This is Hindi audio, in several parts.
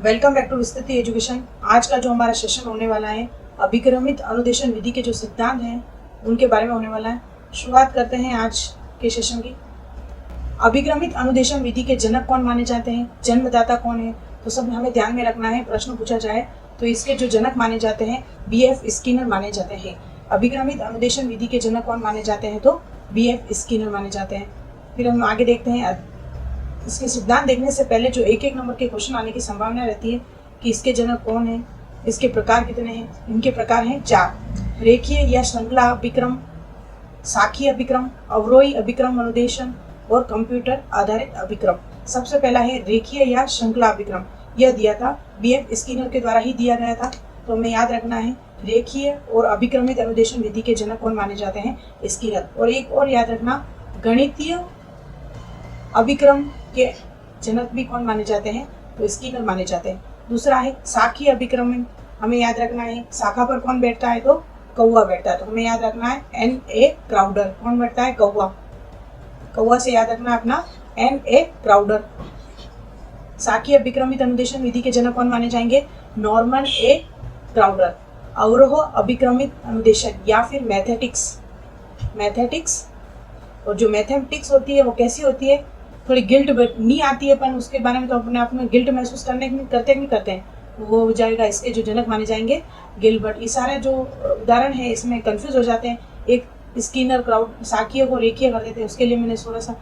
Welcome back to Vistriti education. आज का जो हमारा सेशन होने वाला है, अभिक्रमित अनुदेशन विधि के जो सिद्धांत हैं उनके बारे में होने वाला है। शुरुआत करते हैं आज के सेशन की। अभिक्रमित अनुदेशन विधि के जनक कौन माने जाते हैं, जन्मदाता कौन है, तो सब हमें ध्यान में रखना है। प्रश्न पूछा जाए तो इसके जो जनक माने जाते हैं B.F. स्किनर माने जाते हैं। अभिक्रमित अनुदेशन विधि के जनक कौन माने जाते हैं, तो B.F. स्किनर माने जाते हैं। फिर हम आगे देखते हैं। इसके सिद्धांत देखने से पहले जो एक नंबर के क्वेश्चन आने की संभावना रहती है कि इसके जनक कौन है, इसके प्रकार कितने हैं। इनके प्रकार हैं 4: रेखीय या श्रृंखला अभिक्रम, साखी अभिक्रम, अवरोही अभिक्रम अनुदेशन और कंप्यूटर आधारित अभिक्रम। सबसे पहला है रेखीय या श्रृंखला अभिक्रम। यह दिया था B.F. स्किनर के द्वारा ही दिया गया था, तो हमें याद रखना है रेखीय और अभिक्रमित अनुदेशन विधि के जनक कौन माने जाते हैं, स्किनर। और एक और याद रखना, गणितीय अभिक्रम के जनक भी कौन माने जाते हैं, तो स्किनर माने जाते हैं। दूसरा है साखी अभिक्रम में हमें याद रखना है शाखा पर कौन बैठता है, तो कौवा बैठता है। तो हमें याद रखना है N.A. क्राउडर। कौन बैठता है, कौवा। कौवा से याद रखना अपना N.A. क्राउडर। साखी अभिक्रमित अनुदेशन विधि के जनक कौन माने जाएंगे, नॉर्मन A. क्राउडर। अवरोह अभिक्रमित अनुदेशन या फिर मैथेटिक्स और जो मैथमेटिक्स होती है वो कैसी होती है, थोड़ी गिल्ट नहीं आती है, पर उसके बारे में तो अपने आप में गिल्ट महसूस करते हैं, वो हो जाएगा इसके जो जनक माने जाएंगे गिलबर्ट। ये सारे जो उदाहरण है इसमें कंफ्यूज हो जाते हैं। एक स्किनर क्राउड साखी को रेखीय कर देते हैं, उसके लिए मैंने थोड़ा सा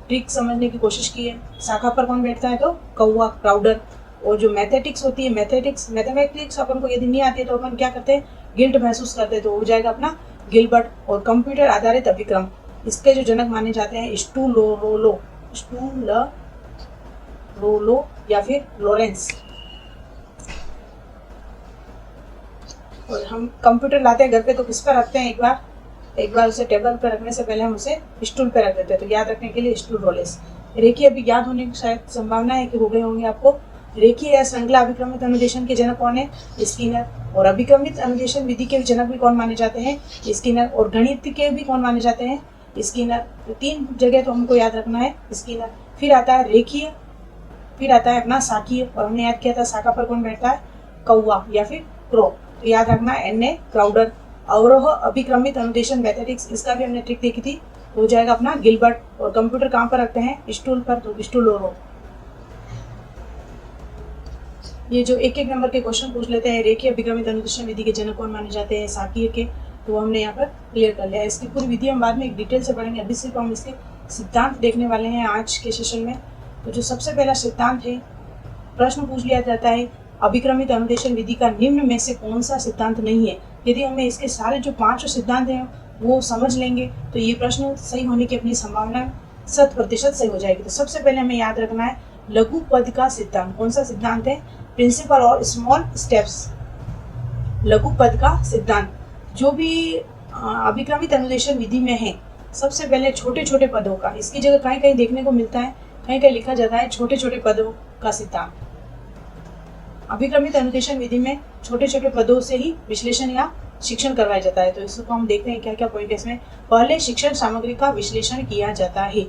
ट्रिक समझने की कोशिश की है। शाखा पर कौन बैठता है, तो कौवा, क्राउडर। और जो मैथमेटिक्स होती है, मैथमेटिक्स अपन को यदि नहीं आती है तो अपन क्या करते हैं, गिल्ट महसूस करते हैं, तो हो जाएगा अपना गिलबर्ट। और कंप्यूटर आधारित अभिक्रम, इसके जो जनक माने जाते हैं स्टूलोरो या फिर लॉरेंस। और हम कंप्यूटर लाते हैं घर पे तो किस पर रखते हैं, एक बार उसे टेबल पर रखने से पहले हम उसे स्टूल पर रख देते हैं, तो याद रखने के लिए स्टूल रोलेस। रेखीय अभी याद होने की शायद संभावना है कि हो गए होंगे आपको। रेखीय या श्रृंखला अभिक्रमित अनुदेशन के जनक कौन है, स्किनर। और अभिक्रमित अनुदेशन विधि के जनक भी कौन माने जाते हैं, स्किनर। और गणित के भी कौन माने जाते हैं, स्किनर। तो 3 जगह तो हमको याद रखना है, स्किनर। फिर आता है रेखीय, फिर आता है अपना साखीय, और हमने याद किया था शाखा पर कौन बैठता है, कौवा या फिर क्रो। तो याद रखना है N.A. क्राउडर। अवरोह अभिक्रमित अनुदेशन मैथमेटिक्स, इसका भी हमने ट्रिक देखी थी, हो जाएगा अपना गिलबर्ट। और कंप्यूटर कहाँ पर रखते हैं, स्टूल पर, तो स्टूलोरो। ये जो एक नंबर के क्वेश्चन पूछ लेते हैं, रेखीय अभिक्रमित अनुदेशन विधि के जनक कौन माने जाते हैं, साखीय के, तो हमने यहाँ पर क्लियर कर लिया। इसकी पूरी विधि हम बाद में एक डिटेल से पढ़ेंगे। अभी सिर्फ हम इसके सिद्धांत देखने वाले हैं आज के सेशन में। तो जो सबसे पहला सिद्धांत है, प्रश्न पूछ लिया जाता है अभिक्रमित अनुदेशन विधि का निम्न में से कौन सा सिद्धांत नहीं है। यदि हमें इसके सारे जो 5 सिद्धांत हैं वो समझ लेंगे तो ये प्रश्न सही होने की अपनी संभावना 100% सही हो जाएगी। तो सबसे पहले हमें याद रखना है लघु पद का सिद्धांत। कौन सा सिद्धांत है, प्रिंसिपल और स्मॉल स्टेप्स। लघु पद का सिद्धांत जो भी अभिक्रमित अनुदेशन विधि में है, सबसे पहले छोटे छोटे पदों का, इसकी जगह कहीं कहीं देखने को मिलता है, कहीं कहीं लिखा जाता है छोटे छोटे पदों का सिद्धांत। अभिक्रमित अनुदेशन विधि में छोटे छोटे पदों से ही विश्लेषण या शिक्षण करवाया जाता है। तो इसको हम देखते हैं क्या क्या पॉइंट है इसमें। पहले शिक्षण सामग्री का विश्लेषण किया जाता है,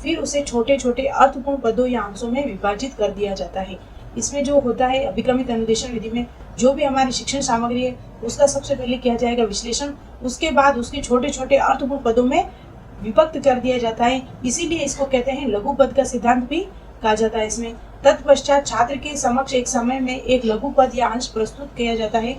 फिर उसे छोटे छोटे अर्थपूर्ण पदों या अंशों में विभाजित कर दिया जाता है। इसमें जो होता है अभिक्रमित अनुदेशन विधि में, जो भी हमारी शिक्षण सामग्री है उसका सबसे पहले किया जाएगा विश्लेषण, उसके बाद उसके छोटे छोटे अर्थपूर्ण पदों में विभक्त कर दिया जाता है। इसीलिए इसको कहते हैं लघु पद का सिद्धांत भी कहा जाता है। इसमें तत्पश्चात छात्र के समक्ष एक समय में एक लघु पद या अंश प्रस्तुत किया जाता है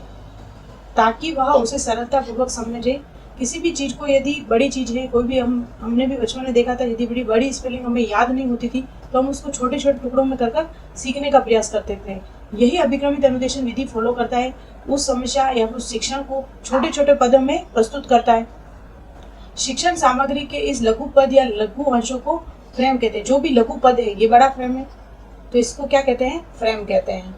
ताकि वह उसे सरलता पूर्वक समझे। किसी भी चीज को, यदि बड़ी चीज है कोई भी, हमने भी बचपन में देखा था, यदि बड़ी स्पेलिंग हमें याद नहीं होती थी तो हम उसको छोटे छोटे टुकड़ों में कर सीखने का प्रयास करते थे। यही अभिक्रमित अनुदेशन विधि फॉलो करता है, उस समस्या या उस शिक्षण को छोटे छोटे पदों में प्रस्तुत करता है। शिक्षण सामग्री के इस लघु पद या लघु अंशों को फ्रेम कहते हैं। जो भी लघु पद है, ये बड़ा फ्रेम है तो इसको क्या कहते हैं, फ्रेम कहते हैं।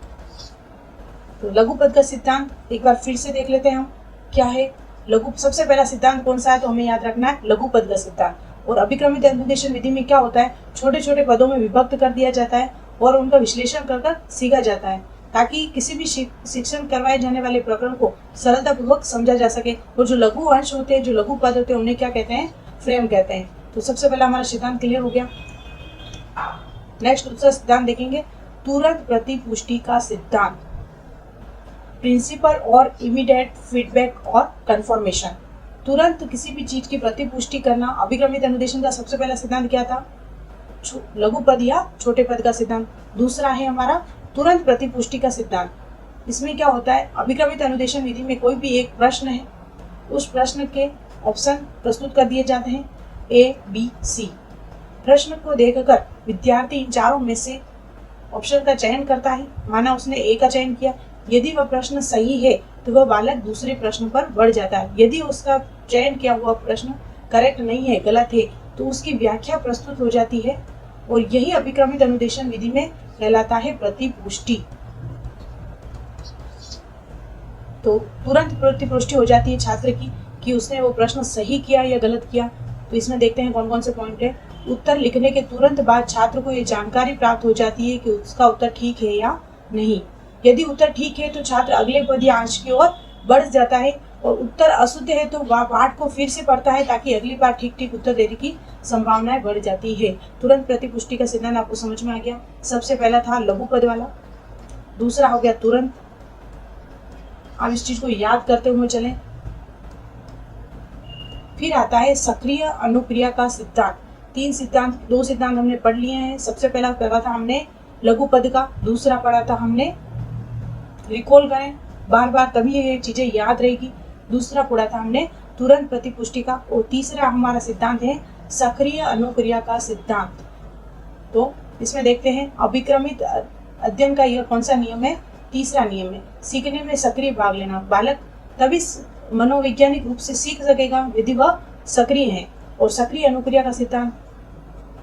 तो लघु पद का सिद्धांत एक बार फिर से देख लेते हैं हम क्या है। सबसे पहला सिद्धांत कौन सा है, तो हमें याद रखना है लघु पद का सिद्धांत। और अभिक्रमित अनुदेशन विधि में क्या होता है, छोटे छोटे पदों में विभक्त कर दिया जाता है और उनका विश्लेषण कर सीखा जाता है ताकि किसी भी शिक्षण करवाए जाने वाले प्रकरण को सरलतापूर्वक समझा जा सके। और जो लघु अंश होते हैं, जो लघु पद होते हैं, उन्हें क्या कहते हैं, फ्रेम कहते हैं। तो सबसे पहला हमारा सिद्धांत क्लियर हो गया। नेक्स्ट दूसरा सिद्धांत देखेंगे, तुरंत प्रतिपुष्टि का सिद्धांत, प्रिंसिपल और इमीडिएट फीडबैक और कंफर्मेशन। तुरंत किसी भी चीज की प्रतिपुष्टि करना, अभिक्रमित अनुदेशन का सबसे पहला सिद्धांत क्या था? लघु पद या छोटे पद का सिद्धांत। दूसरा है हमारा तुरंत प्रतिपुष्टि का सिद्धांत। इसमें क्या होता है, अभिक्रमित अनुदेशन विधि में कोई भी एक प्रश्न है, उस प्रश्न के ऑप्शन प्रस्तुत कर दिए जाते हैं ए, बी, सी। प्रश्न को देखकर विद्यार्थी इन चारों में से ऑप्शन का चयन करता है। माना उसने ए का चयन किया, यदि वह प्रश्न सही है तो वह बालक दूसरे प्रश्न पर बढ़ जाता है। यदि उसका चयन किया हुआ प्रश्न करेक्ट नहीं है, गलत है, तो उसकी व्याख्या प्रस्तुत हो जाती है और यही अभिक्रमित अनुदेशन विधि में कहलाता है प्रतिपुष्टि। तो तुरंत प्रतिपुष्टि हो जाती है छात्र की कि उसने वो प्रश्न सही किया या गलत किया। तो इसमें देखते हैं कौन कौन से पॉइंट है। उत्तर लिखने के तुरंत बाद छात्र को ये जानकारी प्राप्त हो जाती है कि उसका उत्तर ठीक है या नहीं। यदि उत्तर ठीक है तो छात्र अगले पद या अंश की ओर बढ़ जाता है, और उत्तर अशुद्ध है तो वह पाठ को फिर से पढ़ता है ताकि अगली बार ठीक ठीक उत्तर देने की संभावनाएं बढ़ जाती है। तुरंत प्रतिपुष्टि का सिद्धांत आपको समझ में आ गया। सबसे पहला था लघु पद वाला, दूसरा हो गया तुरंत। अब इस चीज को याद करते हुए चलें। फिर आता है सक्रिय अनुक्रिया का सिद्धांत। दो सिद्धांत हमने पढ़ लिए हैं। सबसे पहला पढ़ा था हमने लघु पद का, दूसरा पढ़ा था हमने, रिकॉल करें बार बार तभी ये चीजें याद रहेगी, दूसरा पढ़ा था हमने तुरंत प्रतिपुष्टि का, और तीसरा हमारा सिद्धांत है सक्रिय अनुक्रिया का सिद्धांत। तो इसमें देखते हैं अभिक्रमित अध्ययन का यह कौन सा नियम है? तीसरा नियम है, सीखने में सक्रिय भाग लेना। बालक तभी मनोवैज्ञानिक रूप से सीख सकेगा यदि वह सक्रिय है। और सक्रिय अनुक्रिया का सिद्धांत,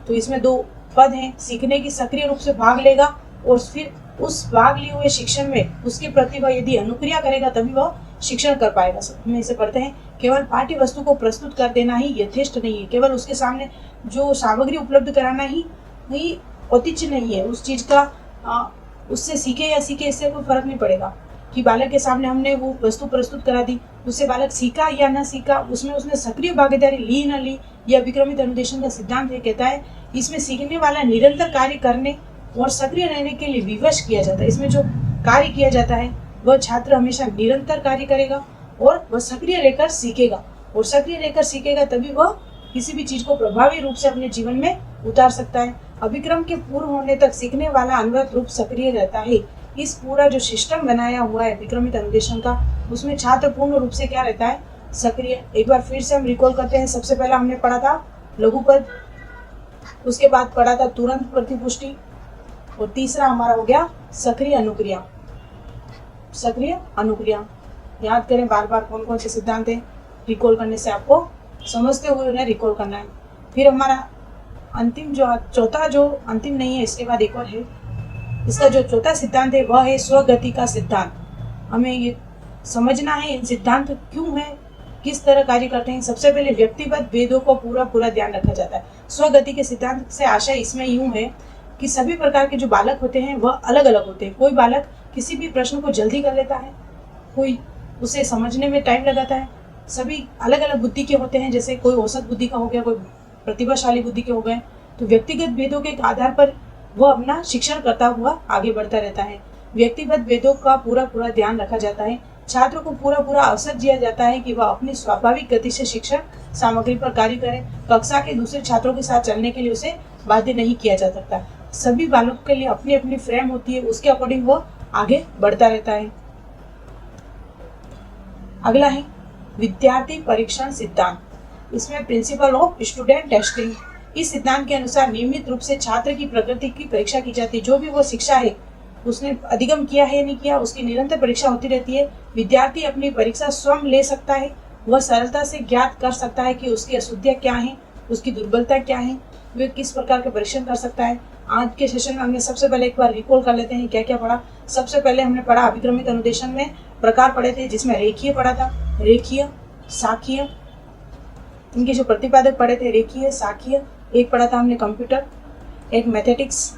तो इसमें दो पद हैं, सीखने की सक्रिय रूप से भाग लेगा और फिर उस भाग लिए हुए शिक्षण में उसकी प्रतिभा यदि अनुक्रिया करेगा तभी वह शिक्षण कर पाएगा। हम इसे पढ़ते हैं, केवल पाठ्य वस्तु को प्रस्तुत कर देना ही यथेष्ट नहीं है। केवल उसके सामने जो सामग्री उपलब्ध कराना ही औचित्य नहीं है। उस चीज का उससे सीखे या सीखे इससे कोई फर्क नहीं पड़ेगा कि बालक के सामने हमने वो वस्तु प्रस्तुत करा दी, उससे बालक सीखा या ना सीखा, उसमें उसने सक्रिय भागीदारी ली ना ली। यह अभिक्रमित अनुदेशन का सिद्धांत ये कहता है, इसमें सीखने वाला निरंतर कार्य करने और सक्रिय रहने के लिए विवश किया जाता है। इसमें जो कार्य किया जाता है वह छात्र हमेशा निरंतर कार्य करेगा और वह सक्रिय रहकर सीखेगा, और सक्रिय रहकर सीखेगा तभी वह किसी भी चीज को प्रभावी रूप से अपने जीवन में उतार सकता है। अभिक्रम के पूर्ण होने तक सीखने वाला अनवरत रूप सक्रिय रहता है। इस पूरा जो सिस्टम बनाया हुआ है अभिक्रमित अनुदेशन का, उसमें छात्र पूर्ण रूप से क्या रहता है? सक्रिय। एक बार फिर से हम रिकॉल करते हैं। सबसे पहला हमने पढ़ा था लघु पद, उसके बाद पढ़ा था तुरंत प्रतिपुष्टि, और तीसरा हमारा हो गया सक्रिय अनुक्रिया। सक्रिय अनुक्रिया याद करें बार बार कौन कौन से सिद्धांत हैं। रिकॉल करने से आपको समझते हुए उन्हें रिकॉल करना है। फिर हमारा अंतिम जो चौथा, जो अंतिम नहीं है, इसके बाद एक और है। इसका जो चौथा सिद्धांत है वह है स्वगति का सिद्धांत। हमें ये समझना है इन सिद्धांत क्यों है, किस तरह कार्य करते हैं। सबसे पहले व्यक्तिगत भेदों को पूरा ध्यान रखा जाता है। स्वगति के सिद्धांत से आशय इसमें यूं है कि सभी प्रकार के जो बालक होते हैं वह अलग अलग होते हैं। कोई बालक किसी भी प्रश्न को जल्दी कर लेता है, कोई उसे समझने में टाइम लगाता है। सभी अलग अलग बुद्धि के होते हैं, जैसे कोई औसत बुद्धि का हो गया, कोई प्रतिभाशाली बुद्धि के हो गए। तो व्यक्तिगत भेदों के आधार पर वह अपना शिक्षण करता हुआ आगे बढ़ता रहता है। व्यक्तिगत भेदों का पूरा ध्यान रखा जाता है। छात्र को पूरा अवसर दिया जाता है कि वह अपनी स्वाभाविक गति से शिक्षण सामग्री पर कार्य करे। कक्षा के दूसरे छात्रों के साथ चलने के लिए उसे बाध्य नहीं किया जा सकता। सभी बालकों के लिए अपनी अपनी फ्रेम होती है, उसके अकॉर्डिंग वो आगे बढ़ता रहता है। अगला है विद्यार्थी परीक्षण सिद्धांत। इसमें प्रिंसिपल ऑफ स्टूडेंट टेस्टिंग। इस सिद्धांत के अनुसार नियमित रूप से छात्र की प्रगति की परीक्षा की जाती है। जो भी वो शिक्षा है उसने अधिगम किया है या नहीं किया, उसकी निरंतर परीक्षा होती रहती है। विद्यार्थी अपनी परीक्षा स्वयं ले सकता है। वह सरलता से ज्ञात कर सकता है कि उसकी अशुद्धियाँ क्या हैं, उसकी दुर्बलता क्या है, वह किस प्रकार के परीक्षण कर सकता है। आज के सेशन में हमने सबसे पहले एक बार रिकॉल कर लेते हैं क्या क्या पढ़ा। सबसे पहले हमने पढ़ा अभिक्रमित अनुदेशन में प्रकार पढ़े थे, जिसमें रेखीय पढ़ा था, रेखीय, साखीय, इनके जो प्रतिपादक पढ़े थे रेखीय, साखीय। एक पढ़ा था हमने कंप्यूटर, एक मैथेटिक्स,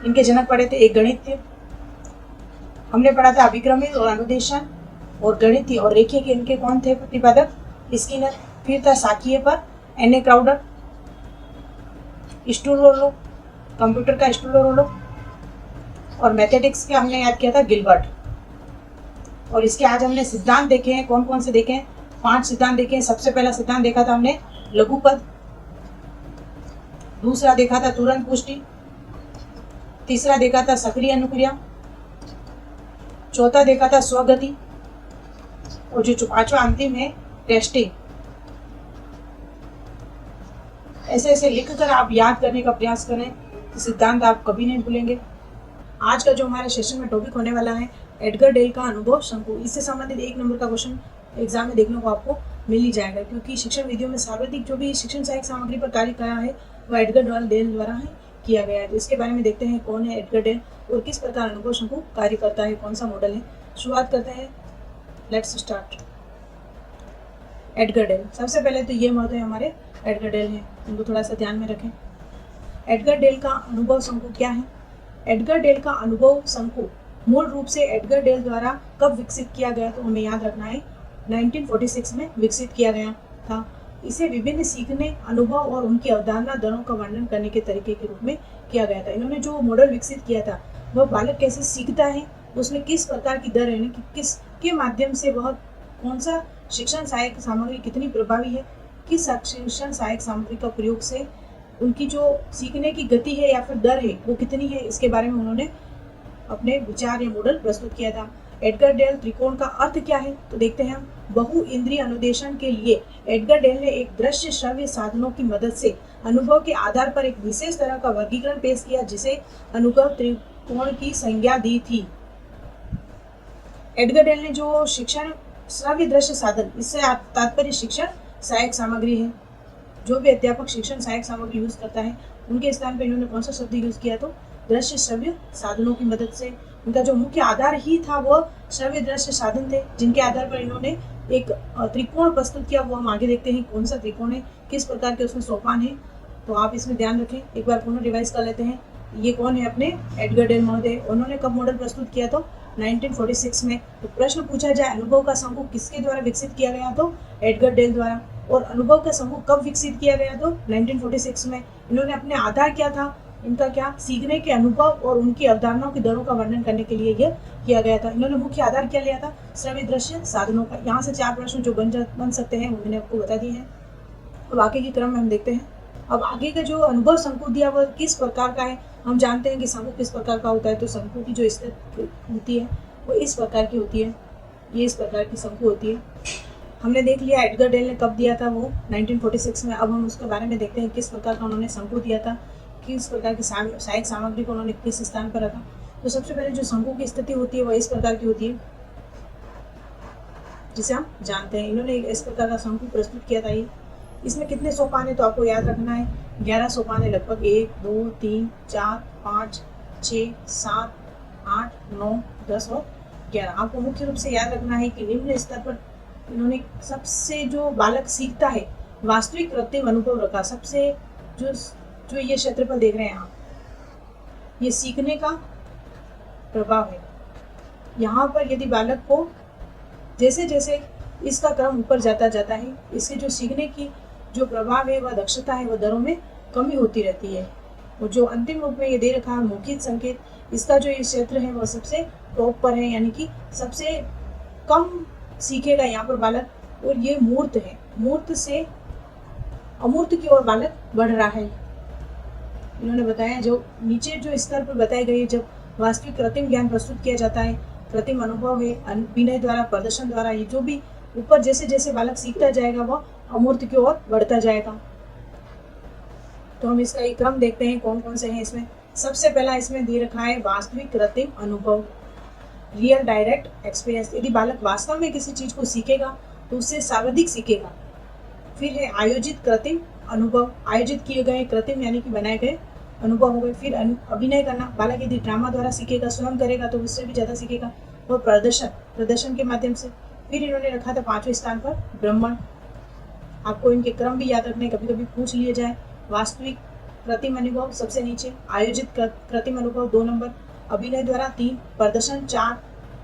इनके जनक पढ़े थे, एक गणितीय। हमने पढ़ा था अभिक्रमित और अनुदेशन और गणितीय और रेखीय के इनके कौन थे प्रतिपादक? स्किनर। फिर था साखीय पर एन.ए. क्राउडर, स्टूलोरो, कंप्यूटर का स्टूलोरो, और मैथेटिक्स के हमने याद किया था गिलबर्ट। और इसके आज हमने सिद्धांत देखे हैं। कौन कौन से देखे हैं? 5 सिद्धांत देखे हैं। सबसे पहला सिद्धांत देखा था हमने लघुपद, दूसरा देखा था तुरंत पुष्टि, तीसरा देखा था सक्रिय अनुक्रिया, चौथा देखा था स्वगति, और जो पांचवा अंतिम है टेस्टिंग। ऐसे ऐसे लिखकर आप याद करने का प्रयास करें, सिद्धांत आप कभी नहीं भूलेंगे। आज का जो हमारे सेशन में टॉपिक होने वाला है एडगर डेल का अनुभव शंकु। इससे संबंधित 1 नंबर का क्वेश्चन एग्जाम में देखने को आपको मिल ही जाएगा, क्योंकि शिक्षण विधियों में सर्वाधिक जो भी शिक्षण सहायक सामग्री पर कार्य करा है वह एडगर डेल द्वारा है किया गया है। तो इसके बारे में देखते हैं कौन है एडगर डेल और किस प्रकार अनुभव शंकु कार्य करता है, कौन सा मॉडल है। शुरुआत करते हैं, लेट्स स्टार्ट। एडगर डेल, सबसे पहले तो ये महोदय हमारे एडगर डेल हैं, उनको थोड़ा सा ध्यान में रखें। एडगर डेल का अनुभव शंकु क्या है? एडगर डेल का अनुभव शंकु मूल रूप से एडगर डेल द्वारा कब विकसित किया गया, तो हमें याद रखना है 1946 में विकसित किया गया था। इसे विभिन्न सीखने, अनुभव और उनकी अवधारणा दरों का वर्णन करने के तरीके के रूप में किया गया था। इन्होंने जो मॉडल विकसित किया था वह बालक कैसे सीखता है, उसमें किस प्रकार की दर है, कि किसके माध्यम से वह कौन सा शिक्षण सहायक सामग्री कितनी प्रभावी है, किस शिक्षण सहायक सामग्री का प्रयोग से उनकी जो सीखने की गति है या फिर दर है वो कितनी है, इसके बारे में उन्होंने अपने विचार या मॉडल प्रस्तुत किया था। एडगर डेल त्रिकोण का अर्थ क्या है, तो देखते हैं हम। बहु इंद्रिय अनुदेशन के लिए एडगर डेल ने एक दृश्य श्रव्य साधनों की मदद से अनुभव के आधार पर एक विशेष तरह का वर्गीकरण पेश किया, जिसे अनुभव त्रिकोण की संज्ञा दी थी। एडगर डेल ने जो शिक्षण श्रव्य दृश्य साधन, इससे तात्पर्य शिक्षण सहायक सामग्री है। जो भी अध्यापक शिक्षण सहायक सामग्री यूज करता है उनके स्थान पर इन्होंने कौन सा शब्द यूज किया, तो दृश्य श्रव्य साधनों की मदद से। उनका जो मुख्य आधार ही था वह श्रव्य दृश्य साधन थे, जिनके आधार पर इन्होंने एक त्रिकोण प्रस्तुत किया। वो हम आगे देखते हैं कौन सा त्रिकोण है, किस प्रकार के उसमें सोपान है, तो आप इसमें ध्यान रखें। एक बार पुनः रिवाइज कर लेते हैं। ये कौन है अपने एडगर डेल महोदय, उन्होंने कब मॉडल प्रस्तुत किया, तो 1946 में। तो प्रश्न पूछा जाए अनुभव का शंकु किसके द्वारा विकसित किया गया, तो एडगर डेल द्वारा। और अनुभव का शंकु कब विकसित किया गया, तो 1946 में। इन्होंने अपने आधार क्या था, इनका क्या सीखने के अनुभव और उनकी अवधारणाओं की दरों का वर्णन करने के लिए यह किया गया था। इन्होंने मुख्य आधार क्या लिया था, श्रव्य दृश्य साधनों का। यहाँ से 4 प्रश्न जो बन सकते हैं वो मैंने आपको बता दिए हैं। अब आगे के क्रम में हम देखते हैं। अब आगे का जो अनुभव शंकु दिया वह किस प्रकार का है। हम जानते हैं कि शंकु किस प्रकार का होता है, तो शंकु की जो स्थिति होती है वो इस प्रकार की होती है, ये इस प्रकार की शंकु होती है। हमने देख लिया एडगर डेल ने कब दिया था, वो 1946 में। अब हम उसके बारे में देखते हैं किस प्रकार का उन्होंने शंकु दिया था, किस प्रकार की सहायक सामग्री को उन्होंने किस स्थान पर रखा। तो सबसे पहले जो शंकु की स्थिति होती है वह इस प्रकार की होती है, जिसे हम जानते हैं। इन्होंने इस प्रकार का शंकु प्रस्तुत किया था। ये इसमें कितने सोपान है, तो आपको याद रखना है 11 सोपान है लगभग। 1 2 3 4 5 6 7 8 9 10 और 11। आपको मुख्य रूप से याद रखना है कि निम्न स्तर पर इन्होंने सबसे जो बालक सीखता है वास्तविक कृत्रिम अनुभव रखा। सबसे जो ये क्षेत्र पर देख रहे हैं आप, ये सीखने का प्रभाव है। यहाँ पर यदि बालक को जैसे जैसे इसका क्रम ऊपर जाता है, इसके जो सीखने की जो प्रभाव है वह दक्षता है वह दरों में कमी होती रहती है। और जो अंतिम रूप में ये दे रखा है मौखिक संकेत, इसका जो ये क्षेत्र है वह सबसे टॉप पर है, यानी कि सबसे कम सीखेगा यहाँ पर बालक। और ये मूर्त है, मूर्त से अमूर्त की ओर बालक बढ़ रहा है। इन्होंने बताया जो नीचे जो स्तर पर बताए गए, जब वास्तविक कृत्रिम ज्ञान प्रस्तुत किया जाता है, कृत्रिम अनुभव है अभिनय द्वारा, प्रदर्शन द्वारा, ये जो भी ऊपर जैसे जैसे बालक सीखता जाएगा वह अमूर्त की ओर बढ़ता जाएगा। तो हम इसका एक क्रम देखते हैं कौन कौन से हैं इसमें। सबसे पहला इसमें दे रखा है वास्तविक कृत्रिम अनुभव, रियल डायरेक्ट एक्सपीरियंस। यदि बालक वास्तव में किसी चीज को सीखेगा तो उससे सर्वाधिक सीखेगा। फिर है आयोजित कृत्रिम अनुभव, आयोजित किए गए कृत्रिम यानी कि बनाए गए अनुभव हो गए। फिर अभिनय करना, बालक यदि ड्रामा द्वारा सीखेगा, स्वयं करेगा तो उससे भी ज़्यादा सीखेगा। और प्रदर्शन के माध्यम से। फिर इन्होंने रखा था 5वें स्थान पर ब्रह्मण। आपको इनके क्रम भी याद रखने, कभी कभी पूछ लिए जाए। वास्तविक कृत्रिम अनुभव सबसे नीचे, आयोजित कृत्रिम अनुभव 2 नंबर, अभिनय द्वारा 3, प्रदर्शन 4,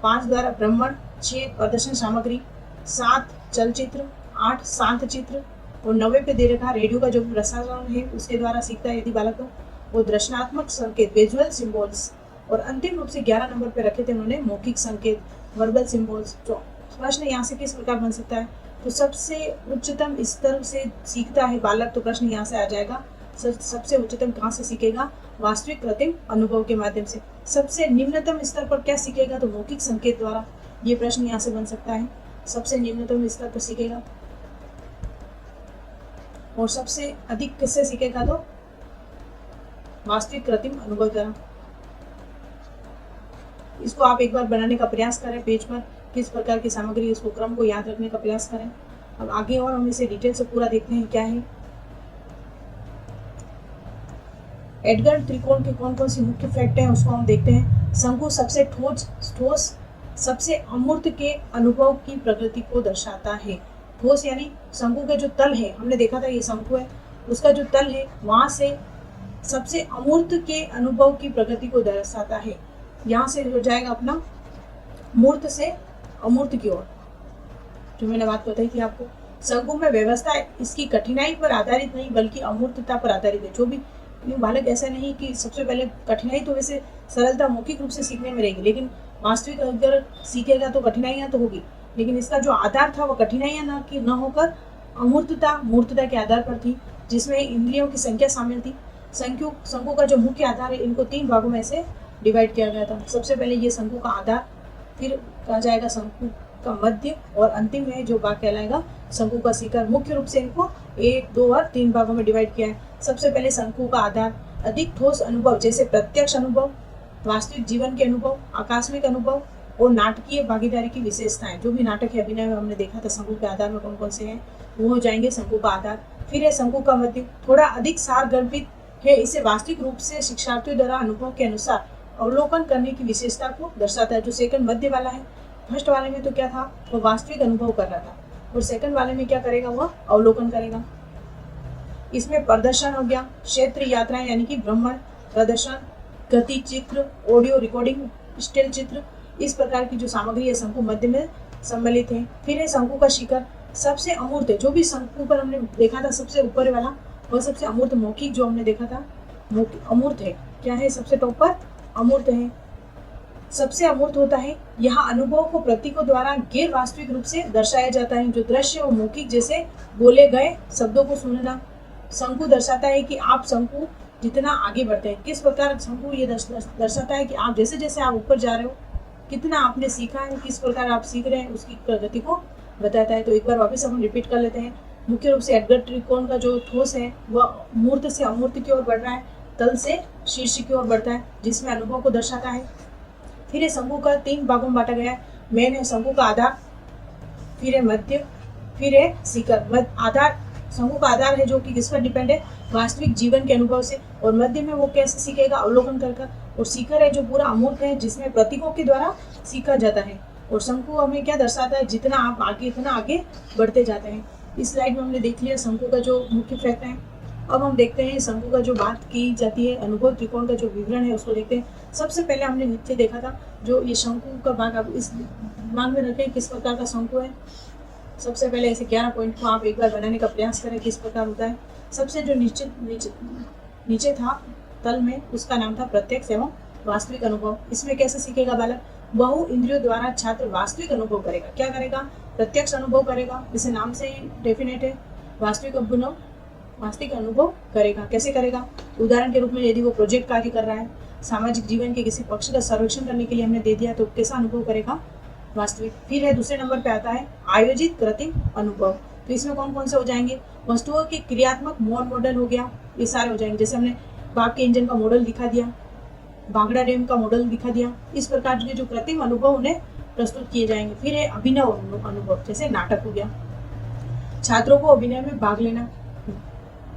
5 द्वारा ब्रह्मण, 6 प्रदर्शन सामग्री, 7 चलचित्र, 8 शांत चित्र और 9वें पे दे रखा रेडियो का जो प्रसारण है उसके द्वारा सीखता है यदि बालक को। वो दर्शनात्मक संकेत, विजुअल सिम्बॉल्स और अंतिम रूप से 11 नंबर पे रखे थे उन्होंने मौखिक संकेत, वर्बल सिंबल्स। जो प्रश्न यहाँ से किस प्रकार बन सकता है, तो सबसे उच्चतम स्तर से सीखता है बालक, तो प्रश्न यहाँ से आ जाएगा सबसे उच्चतम कहाँ से सीखेगा, वास्तविक कृत्रिम अनुभव के माध्यम से। सबसे निम्नतम स्तर पर क्या सीखेगा, तो मौखिक संकेत द्वारा। ये प्रश्न यहाँ से बन सकता है, सबसे निम्नतम स्तर पर सीखेगा। और सबसे अधिक किससे सीखेगा, तो वास्तविक कृत्रिम अनुभव द्वारा। इसको आप एक बार बनाने का प्रयास करें पेज पर, किस प्रकार की सामग्री, इसको क्रम को याद रखने का प्रयास करें। अब आगे और हम इसे डिटेल से पूरा देखते हैं क्या है। एडगर त्रिकोण के कौन कौन सी मुख्य फैक्ट हैं उसको हम देखते हैं। शंकु सबसे ठोस सबसे अमूर्त के अनुभव की प्रकृति को दर्शाता है। ठोस यानी शंकु के जो तल है, हमने देखा था ये शंकु है, उसका जो तल है वहां से सबसे अमूर्त के अनुभव की प्रकृति को दर्शाता है। यहाँ से हो जाएगा अपना मूर्त से अमूर्त की ओर, जो मैंने बात बताई थी आपको। शंकु में व्यवस्था इसकी कठिनाई पर आधारित नहीं बल्कि अमूर्तता पर आधारित है। जो भी बालक, ऐसा नहीं कि सबसे पहले कठिनाई, तो वैसे सरलता मौखिक रूप से सीखने में रहेगी, लेकिन वास्तविक अगर सीखेगा तो कठिनाइयाँ तो होगी, लेकिन इसका जो आधार था वो कठिनाइयाँ न होकर मूर्तता के आधार पर थी, जिसमें इंद्रियों की संख्या शामिल थी। शंकु का जो मुख्य आधार है, इनको 3 भागों में से डिवाइड किया गया था। सबसे पहले ये शंकु का आधार, फिर कहा जाएगा शंकु का मध्य, और अंतिम में जो भाग कहलाएगा शंकु का शिखर। मुख्य रूप से इनको 1, 2 और 3 भागों में डिवाइड किया है। सबसे पहले शंकु का आधार, अधिक ठोस अनुभव जैसे प्रत्यक्ष अनुभव, वास्तविक जीवन के अनुभव, आकस्मिक अनुभव और नाटकीय भागीदारी की विशेषताएं। जो भी नाटक है अभिनय में हमने देखा था शंकु के आधार में कौन कौन से हैं, वो हो जाएंगे शंकु का आधार। फिर है शंकु का मध्य, थोड़ा अधिक सारगर्भित है, इसे वास्तविक रूप से शिक्षार्थियों द्वारा अनुभव के अनुसार अवलोकन करने की विशेषता को दर्शाता है। जो सेकंड मध्य वाला है, फर्स्ट वाले में तो क्या था, वो वास्तविक अनुभव कर रहा था, और सेकंड वाले में क्या करेगा, वह अवलोकन करेगा। इसमें प्रदर्शन हो गया, क्षेत्र यात्राएं यानी कि भ्रमण, प्रदर्शन, गति चित्र, ऑडियो रिकॉर्डिंग, स्टिल चित्र, इस प्रकार की जो सामग्री है शंकु मध्य में सम्मिलित है। फिर है शंकु का शिखर, सबसे अमूर्त है। जो भी शंकु पर हमने देखा था सबसे ऊपर वाला, वह सबसे अमूर्त मौखिक जो हमने देखा था अमूर्त है। क्या है, सबसे टॉप पर अमूर्त है, सबसे अमूर्त होता है। यहाँ अनुभव को प्रतीकों द्वारा गैर वास्तविक रूप से दर्शाया जाता है, जो दृश्य और मौखिक जैसे बोले गए शब्दों को सुनना। शंकु दर्शाता है कि आप शंकु जितना आगे बढ़ते हैं, किस प्रकार शंकु ये दर्शाता है कि आप जैसे जैसे आप ऊपर जा रहे हो, कितना आपने सीखा है, किस प्रकार आप सीख रहे हैं, उसकी प्रगति को बताता है। तो एक बार वापस हम रिपीट कर लेते हैं। मुख्य रूप से एडगर त्रिकोण का जो ठोस है वह मूर्त से अमूर्त की ओर बढ़ रहा है, तल से शीर्ष की ओर बढ़ता है, जिसमें अनुभव को दर्शाता है। फिर है शंकु का 3 भागों में बांटा गया है। मेन है शंकु का आधार, फिर है मध्य, फिर है शिखर। आधार, शंकु का आधार है जो कि किस पर डिपेंड है, वास्तविक जीवन के अनुभव से, और मध्य में वो कैसे सीखेगा, अवलोकन कर। और शिखर है जो पूरा अमूर्त है, जिसमें प्रतीकों के द्वारा सीखा जाता है। और शंकु हमें क्या दर्शाता है, जितना आप आगे इतना आगे बढ़ते जाते हैं। इस स्लाइड में हमने देख लिया शंकु का जो मुख्य फैक्ट है। अब हम देखते हैं शंकु का जो बात की जाती है, अनुभव त्रिकोण का जो विवरण है उसको देखते हैं। सबसे पहले हमने नीचे देखा था जो ये शंकु का भाग, आप इस दिमाग में रखें किस प्रकार का शंकु है। सबसे पहले ऐसे 11 पॉइंट को आप एक बार बनाने का प्रयास करें किस प्रकार होता है। सबसे जो नीचे था तल में, उसका नाम था प्रत्यक्ष एवं वास्तविक अनुभव। इसमें कैसे सीखेगा बालक, बहु इंद्रियों द्वारा छात्र वास्तविक अनुभव करेगा। क्या करेगा, प्रत्यक्ष अनुभव करेगा, इसे नाम से ही डेफिनेट है। वास्तविक अनुभव करेगा। कैसे करेगा, उदाहरण के रूप में यदि वो प्रोजेक्ट कार्य कर रहा है, सामाजिक जीवन के किसी पक्ष का सर्वेक्षण करने के लिए हमने दे दिया, तो कैसा अनुभव करेगा, वास्तविक। फिर है दूसरे नंबर पे आता है आयोजित कृत्रिम अनुभव। तो इसमें कौन कौन से हो जाएंगे, वस्तुओं के क्रियात्मक मॉडल हो गया, ये सारे हो जाएंगे। जैसे हमने बाग के इंजन का मॉडल दिखा दिया, भांगड़ा डैम का मॉडल दिखा दिया, इस प्रकार के जो कृत्रिम अनुभव उन्हें प्रस्तुत किए जाएंगे। फिर है अभिनव अनुभव, जैसे नाटक हो गया, छात्रों को अभिनय में भाग लेना,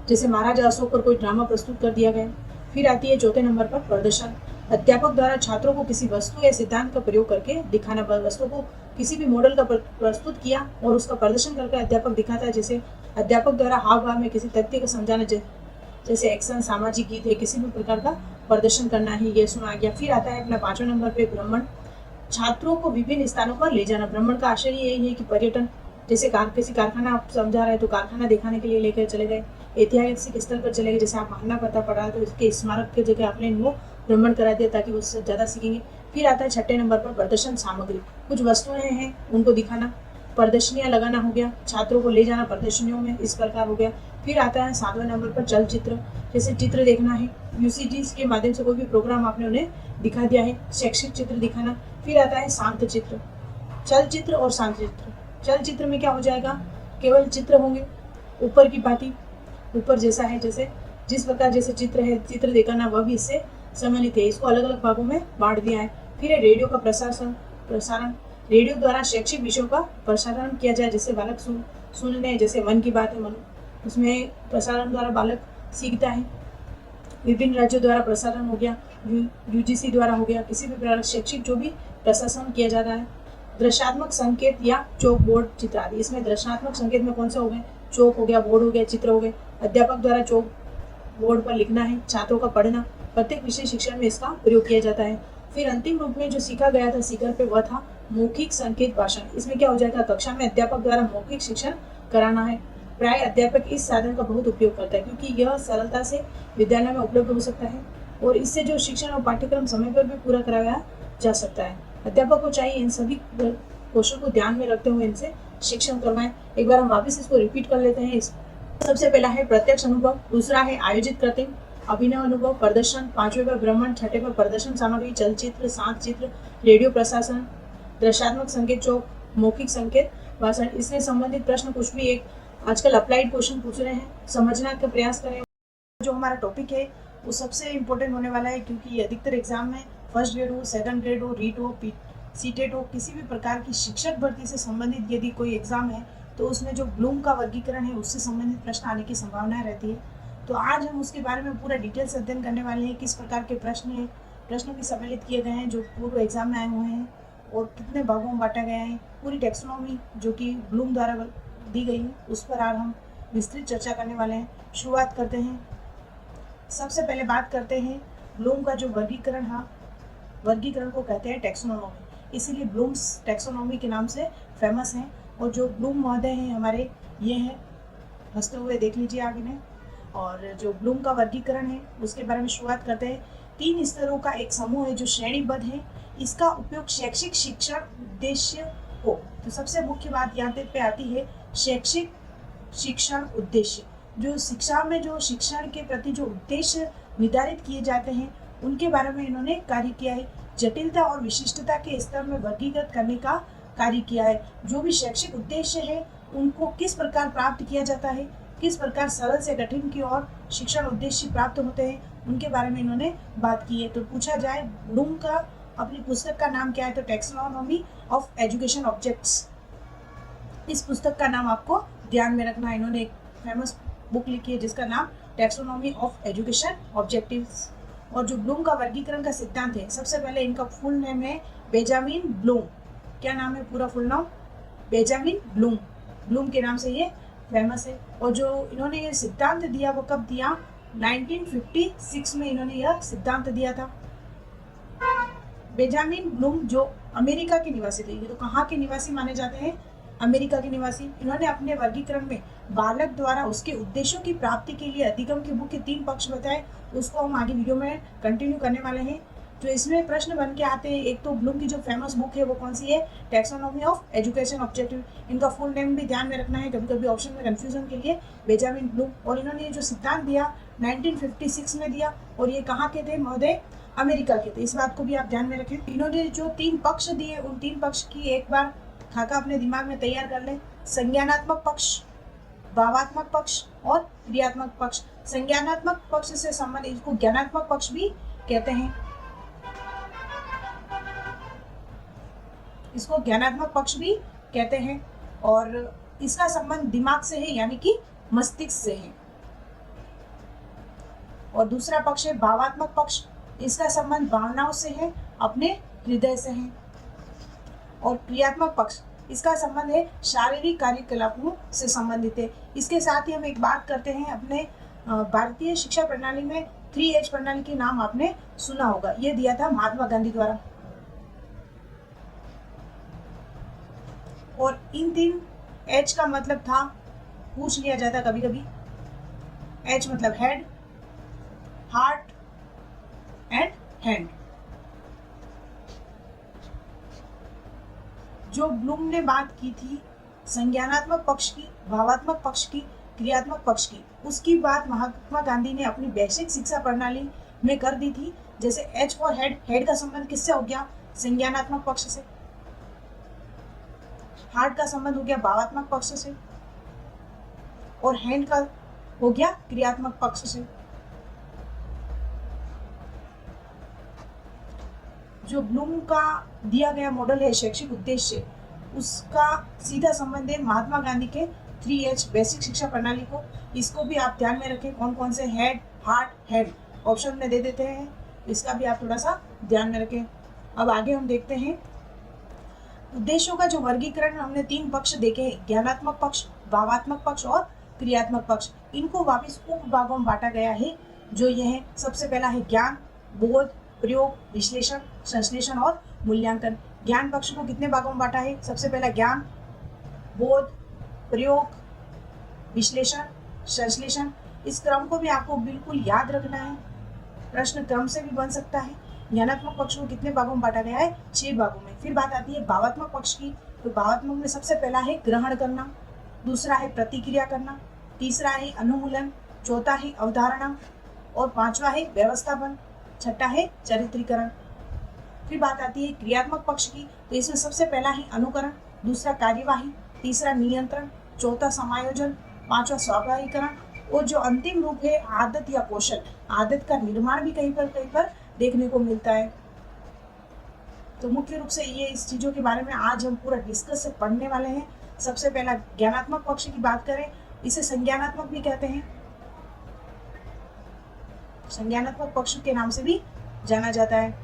जैसे महाराजा अशोक पर कोई ड्रामा प्रस्तुत कर दिया गया। फिर आती है चौथे नंबर पर प्रदर्शन, अध्यापक द्वारा छात्रों को किसी वस्तु या सिद्धांत का प्रयोग करके दिखाना। वस्तु को किसी भी मॉडल का प्रस्तुत किया और उसका प्रदर्शन करके अध्यापक दिखाता है। जैसे अध्यापक द्वारा हाव भाव में किसी तथ्य को समझाना, जैसे एक्शन, सामाजिक गीत है, किसी भी प्रकार का प्रदर्शन करना है, ये सुना गया। फिर आता है अपना 5वें नंबर पे भ्रमण, छात्रों को विभिन्न स्थानों पर ले जाना। भ्रमण का आशय यही है कि पर्यटन, जैसे किसी कारखाना आप समझा रहे हैं तो कारखाना दिखाने के लिए लेकर चले गए, ऐतिहासिक स्थल पर चले गए, जैसे आप महाना पता पड़ा तो इसके स्मारक की जगह आपने वो भ्रमण करा दिया ताकि वो ज़्यादा सीखेंगे। फिर आता है छठे नंबर पर प्रदर्शन सामग्री, कुछ वस्तुएं हैं उनको दिखाना, प्रदर्शनियाँ लगाना हो गया, छात्रों को ले जाना प्रदर्शनियों में, इस प्रकार हो गया। फिर आता है 7वें नंबर पर चलचित्र, जैसे चित्र देखना है, यूसीजीज के माध्यम से कोई भी प्रोग्राम आपने उन्हें दिखा दिया है, शैक्षिक चित्र दिखाना। फिर आता है शांत चित्र, चलचित्र और शांत चित्र। चलचित्र में क्या हो जाएगा, केवल चित्र होंगे, ऊपर की बाती, ऊपर जैसा है, जैसे जिस प्रकार जैसे चित्र है, चित्र दिखाना वह भी इससे सम्मिलित है। इसको अलग अलग भागों में बांट दिया है। फिर है रेडियो का प्रसारण, रेडियो द्वारा शैक्षिक विषयों का प्रसारण किया जाए, जैसे बालक सुनने, जैसे मन की बात है, उसमें प्रसारण द्वारा बालक सीखता है। विभिन्न राज्यों द्वारा प्रसारण हो गया, यूजीसी द्वारा हो गया, किसी भी प्रकार शैक्षिक जो भी प्रशासन किया जा रहा है। दृश्यात्मक संकेत या चौक बोर्ड चित्र आदि, इसमें दृश्यात्मक संकेत में कौन सा हो गए, चौक हो गया, बोर्ड हो गया, चित्र हो गए। अध्यापक द्वारा चौक बोर्ड पर लिखना है, छात्रों का पढ़ना, प्रत्येक विषय शिक्षण में इसका प्रयोग किया जाता है। फिर अंतिम रूप में जो सीखा गया था सीकर पे वह था मौखिक संकेत भाषण। इसमें क्या हो जाएगा, कक्षा में अध्यापक द्वारा मौखिक शिक्षण कराना है। प्राय अध्यापक इस साधन का बहुत उपयोग करता है क्योंकि यह सरलता से विद्यालय में उपलब्ध हो सकता है और इससे जो शिक्षण और पाठ्यक्रम समय पर भी पूरा कराया जा सकता है। अध्यापक को चाहिए इन सभी कोशों को ध्यान में रखते हुए इनसे शिक्षण करवाएं। एक बार हम वापस इसको रिपीट कर लेते हैं। सबसे पहला है प्रत्यक्ष अनुभव, दूसरा है आयोजित कृत्रिम अभिनव अनुभव, प्रदर्शन, 5वें पर भ्रमण, 6ठे पर प्रदर्शन सामग्री, चलचित्र, शांत चित्र, रेडियो प्रशासन, दृश्यात्मक संकेत चौक, मौखिक संकेत भाषण। इससे संबंधित प्रश्न कुछ भी एक आजकल अप्लाइड क्वेश्चन पूछ रहे हैं, समझना का प्रयास करें। जो हमारा टॉपिक है वो सबसे इम्पोर्टेंट होने वाला है क्योंकि ये अधिकतर एग्जाम में फर्स्ट ग्रेड हो, सेकंड ग्रेड हो, रीट हो, सीटेट हो, किसी भी प्रकार की शिक्षक भर्ती से संबंधित यदि कोई एग्जाम है तो उसमें जो ब्लूम का वर्गीकरण है उससे संबंधित प्रश्न आने की संभावना रहती है। तो आज हम उसके बारे में पूरा डिटेल से अध्ययन करने वाले हैं, किस प्रकार के प्रश्न हैं, प्रश्नों भी सम्मिलित किए गए हैं जो पूर्व एग्जाम में आए हुए हैं और कितने भागों में बांटा गया है। पूरी टेक्सोनॉमी जो कि ब्लूम द्वारा दी गई है उस पर आज हम विस्तृत चर्चा करने वाले हैं। शुरुआत करते हैं। सबसे पहले बात करते हैं ब्लूम का जो वर्गीकरण है, वर्गीकरण को कहते हैं टेक्सोनॉमी, इसीलिए ब्लूम्स टेक्सोनॉमी के नाम से फेमस हैं। और जो ब्लूम महोदय हैं हमारे, ये हैं, हंसते हुए देख लीजिए आप इन्हें। और जो ब्लूम का वर्गीकरण है उसके बारे में शुरुआत करते हैं। 3 स्तरों का एक समूह है जो श्रेणीबद्ध है, इसका उपयोग शैक्षिक शिक्षण उद्देश्य को, तो सबसे मुख्य बात यहाँ पे आती है शैक्षिक शिक्षण उद्देश्य। जो शिक्षा में जो शिक्षण के प्रति जो उद्देश्य निर्धारित किए जाते हैं उनके बारे में इन्होंने कार्य किया है। जटिलता और विशिष्टता के स्तर में वर्गीकृत करने का कार्य किया है। जो भी शैक्षिक उद्देश्य है उनको किस प्रकार प्राप्त किया जाता है, किस प्रकार सरल से कठिन की ओर शिक्षण उद्देश्य प्राप्त होते हैं, उनके बारे में इन्होंने बात की है। तो पूछा जाए ब्लूम का अपनी पुस्तक का नाम क्या है, तो टेक्सोनॉमी ऑफ एजुकेशन ऑब्जेक्ट्स, इस पुस्तक का नाम आपको ध्यान में रखना है। इन्होंने एक फेमस बुक लिखी है जिसका नाम टेक्सोनॉमी ऑफ एजुकेशन ऑब्जेक्टिव्स। और जो ब्लूम का वर्गीकरण का सिद्धांत है, सबसे पहले इनका फुल नेम है बेंजामिन ब्लूम। क्या नाम है पूरा फुल नाम? Benjamin Bloom. ब्लूम के नाम से ये फेमस है। और जो इन्होंने ये सिद्धांत दिया वो कब दिया? 1956 में इन्होंने यह सिद्धांत दिया था। बेंजामिन ब्लूम जो अमेरिका के निवासी थे, तो कहाँ के निवासी माने जाते हैं? अमेरिका के निवासी। इन्होंने अपने वर्गीकरण में बालक द्वारा उसके उद्देश्यों की प्राप्ति के लिए अधिगम के मुख्य 3 पक्ष बताए, उसको हम आगे वीडियो में कंटिन्यू करने वाले हैं। जो इसमें प्रश्न बन के आते हैं, एक तो ब्लूम की जो फेमस बुक है वो कौन सी है? Taxonomy of education objective. इनका फुल नेम भी ध्यान में रखना है, कभी कभी ऑप्शन में कंफ्यूजन के लिए। Benjamin Bloom. और इन्होंने जो सिद्धांत दिया 1956 में दिया, और ये कहाँ के थे महोदय? अमेरिका के थे। इस बात को भी आप ध्यान में रखें। इन्होंने जो 3 पक्ष दिए उन 3 पक्ष की एक बार खाका अपने दिमाग में तैयार कर ले। संज्ञानात्मक पक्ष, भावात्मक पक्ष और क्रियात्मक पक्ष। संज्ञानात्मक पक्ष से संबंधित इसको ज्ञानात्मक पक्ष भी कहते हैं, इसको ज्ञानात्मक पक्ष भी कहते हैं। और इसका संबंध दिमाग से है, यानी कि मस्तिष्क से है। और दूसरा पक्ष है भावात्मक पक्ष, इसका संबंध भावनाओं से है, अपने हृदय से है। और क्रियात्मक पक्ष, इसका संबंध है शारीरिक कार्यकलापों से संबंधित है। इसके साथ ही हम एक बात करते हैं, अपने भारतीय शिक्षा प्रणाली में 3H प्रणाली के नाम आपने सुना होगा। ये दिया था महात्मा गांधी द्वारा। और इन 3 H का मतलब था, पूछ लिया जाता कभी कभी, H मतलब हेड, हार्ट एंड हैंड। जो ब्लूम ने बात की थी संज्ञानात्मक पक्ष की, भावात्मक पक्ष की, क्रियात्मक पक्ष की, उसकी बात महात्मा गांधी ने अपनी बेसिक शिक्षा प्रणाली में कर दी थी। जैसे एच फॉर हेड, हेड का संबंध किससे हो गया? संज्ञानात्मक पक्ष से। हार्ट का संबंध हो गया भावात्मक पक्ष से, और हैंड का हो गया क्रियात्मक पक्ष से। जो ब्लूम का दिया गया मॉडल है शैक्षिक उद्देश्य, उसका सीधा संबंध है महात्मा गांधी के 3H बेसिक शिक्षा प्रणाली को। इसको भी आप ध्यान में रखें, कौन कौन से हेड, हार्ट, हैंड ऑप्शन में दे देते हैं, इसका भी आप थोड़ा सा ध्यान में रखें। अब आगे हम देखते हैं उद्देश्यों का जो वर्गीकरण। हमने 3 पक्ष देखे हैं, ज्ञानात्मक पक्ष, भावात्मक पक्ष और क्रियात्मक पक्ष। इनको वापिस उप भागों में बांटा गया है, जो ये है। सबसे पहला है ज्ञान, बोध, प्रयोग, विश्लेषण, संश्लेषण और मूल्यांकन। ज्ञान पक्ष को कितने भागों में बांटा है? सबसे पहला ज्ञान, बोध, प्रयोग, विश्लेषण, संश्लेषण। इस क्रम को भी आपको बिल्कुल याद रखना है, प्रश्न क्रम से भी बन सकता है। ज्ञानात्मक पक्ष को कितने भागों में बांटा गया है? 6 भागों में। फिर बात आती है भावात्मक पक्ष की। तो भावात्मक में सबसे पहला है ग्रहण करना, दूसरा है प्रतिक्रिया करना, तीसरा है अनुमूलन, चौथा है अवधारणा और पांचवा है व्यवस्थापन, छठा है चरित्रीकरण। फिर बात आती है क्रियात्मक पक्ष की। तो इसमें सबसे पहला है अनुकरण, दूसरा कार्यवाही, तीसरा नियंत्रण, चौथा समायोजन, पांचवा स्वाभाविकरण और जो अंतिम रूप है आदत या कौशल। आदत का निर्माण भी कहीं पर देखने को मिलता है। तो मुख्य रूप से ये इस चीजों के बारे में आज हम पूरा डिस्कस से पढ़ने वाले हैं। सबसे पहला ज्ञानात्मक पक्ष की बात करें, इसे संज्ञानात्मक भी कहते हैं, संज्ञानात्मक पक्ष के नाम से भी जाना जाता है।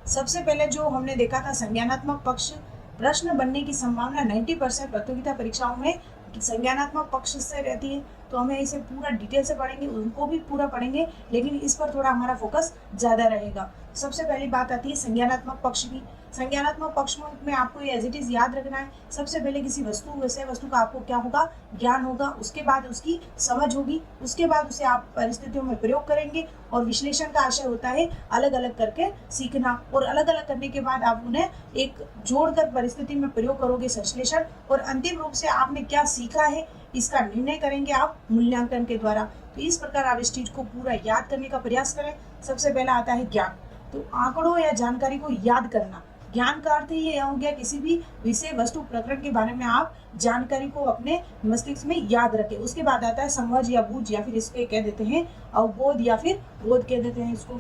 सबसे पहले जो हमने देखा था संज्ञानात्मक पक्ष, प्रश्न बनने की संभावना 90% प्रतियोगिता परीक्षाओं में संज्ञानात्मक पक्ष से रहती है। तो हमें इसे पूरा डिटेल से पढ़ेंगे, उनको भी पूरा पढ़ेंगे, लेकिन इस पर थोड़ा हमारा फोकस ज्यादा रहेगा। सबसे पहली बात आती है संज्ञानात्मक पक्ष की। संज्ञानात्मक पक्ष में आपको ये एज इट इज याद रखना है। सबसे पहले किसी विषय वस्तु का आपको क्या होगा? ज्ञान होगा, उसके बाद उसकी समझ होगी, उसके बाद उसे आप परिस्थितियों में प्रयोग करेंगे और विश्लेषण का आशय होता है अलग अलग करके सीखना, और अलग अलग करने के बाद आप उन्हें एक जोड़कर परिस्थिति में प्रयोग करोगे संश्लेषण, और अंतिम रूप से आपने क्या सीखा है इसका निर्णय करेंगे आप मूल्यांकन के द्वारा। तो इस प्रकार आप इस चीज को पूरा याद करने का प्रयास करें। सबसे पहला आता है ज्ञान। तो आंकड़ों या जानकारी को याद करना। ज्ञान का अर्थ ही हो गया किसी भी विषय वस्तु प्रकरण के बारे में आप जानकारी को अपने मस्तिष्क में याद रखें। उसके बाद आता है समझ या बूझ, या फिर इसको कह देते हैं अवबोध या फिर बोध कह देते हैं इसको।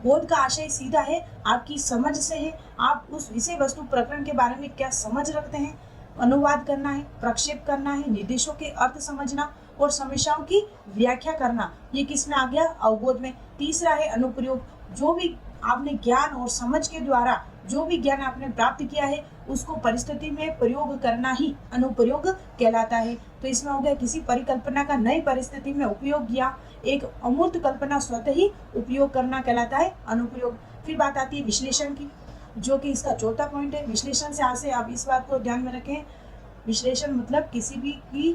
बोध का आशय सीधा है, आपकी समझ से है, आप उस विषय वस्तु प्रकरण के बारे में क्या समझ रखते हैं। अनुवाद करना है, प्रक्षेप करना है, निर्देशों के अर्थ समझना और समस्याओं की व्याख्या करना, ये किस में आ गया? अवबोध में। तीसरा है अनुप्रयोग। जो भी आपने ज्ञान और समझ के द्वारा जो भी ज्ञान आपने प्राप्त किया है उसको परिस्थिति में प्रयोग करना ही अनुप्रयोग कहलाता है। तो इसमें हो गया किसी परिकल्पना का नई परिस्थिति में उपयोग या एक अमूर्त कल्पना स्वतः ही उपयोग करना कहलाता है अनुप्रयोग। फिर बात आती है विश्लेषण की, जो कि इसका चौथा पॉइंट है। विश्लेषण से आशय, आप इस बात को ध्यान में रखें, विश्लेषण मतलब किसी भी की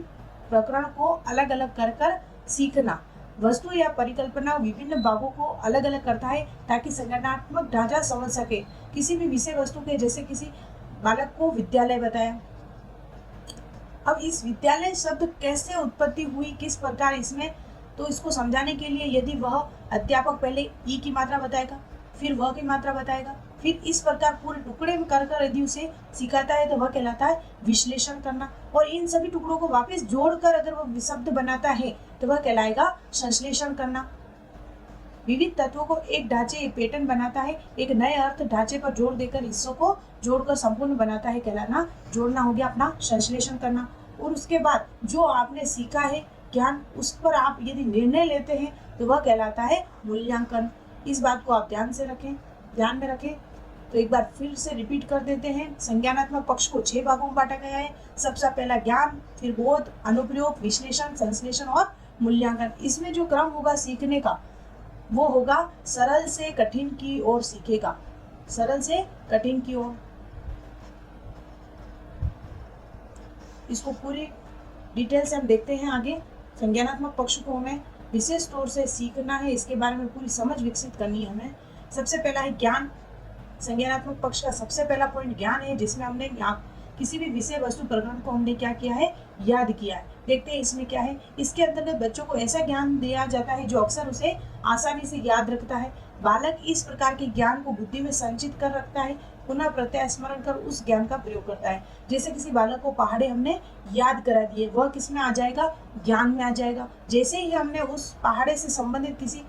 प्रकरण को अलग अलग कर सीखना। वस्तु या परिकल्पना विभिन्न भागों को अलग अलग करता है ताकि संज्ञानात्मक ढांचा समझ सके। किसी भी विषय वस्तु के, जैसे किसी बालक को विद्यालय बताया, अब इस विद्यालय शब्द कैसे उत्पत्ति हुई, किस प्रकार इसमें, तो इसको समझाने के लिए यदि वह अध्यापक पहले ई की मात्रा बताएगा, फिर वह की मात्रा बताएगा, फिर इस प्रकार पूरे टुकड़े में कर यदि उसे सिखाता है तो वह कहलाता है विश्लेषण करना। और इन सभी टुकड़ों को वापस जोड़कर अगर वह शब्द बनाता है तो वह कहलाएगा संश्लेषण करना। विविध तत्वों को एक ढांचे, एक पैटर्न बनाता है, एक नए अर्थ ढांचे पर जोड़ देकर हिस्सों को जोड़कर संपूर्ण बनाता है, कहलाना जोड़ना हो गया अपना संश्लेषण करना। और उसके बाद जो आपने सीखा है ज्ञान, उस पर आप यदि निर्णय लेते हैं तो वह कहलाता है मूल्यांकन। इस बात को आप ध्यान में रखें। तो एक बार फिर से रिपीट कर देते हैं। संज्ञानात्मक पक्ष को 6 भागों में बांटा गया है। सबसे पहला ज्ञान, फिर बोध, अनुप्रयोग, विश्लेषण, संश्लेषण और मूल्यांकन। इसमें जो क्रम होगा सीखने का वो होगा सरल से कठिन की ओर सीखेगा, सरल से कठिन की ओर। इसको पूरी डिटेल से हम देखते हैं आगे। संज्ञानात्मक पक्ष को हमें विशेष तौर से सीखना है, इसके बारे में पूरी समझ विकसित करनी है हमें। सबसे पहला है ज्ञान। संज्ञानात्मक पक्ष का सबसे पहला पॉइंट ज्ञान है, जिसमें हमने किसी भी विषय वस्तु प्रकरण को हमने क्या किया है, याद किया है। देखते हैं इसमें क्या है। इसके अंतर्गत बच्चों को ऐसा ज्ञान दिया जाता है जो अक्सर उसे आसानी से याद रखता है। बालक इस प्रकार के ज्ञान को बुद्धि में संचित कर रखता है, पुनः प्रत्यय स्मरण कर उस ज्ञान का प्रयोग करता है। जैसे किसी बालक को पहाड़े हमने याद करा दिए, वह किस में आ जाएगा, ज्ञान में आ जाएगा। जैसे ही हमने उस पहाड़े से संबंधित किसी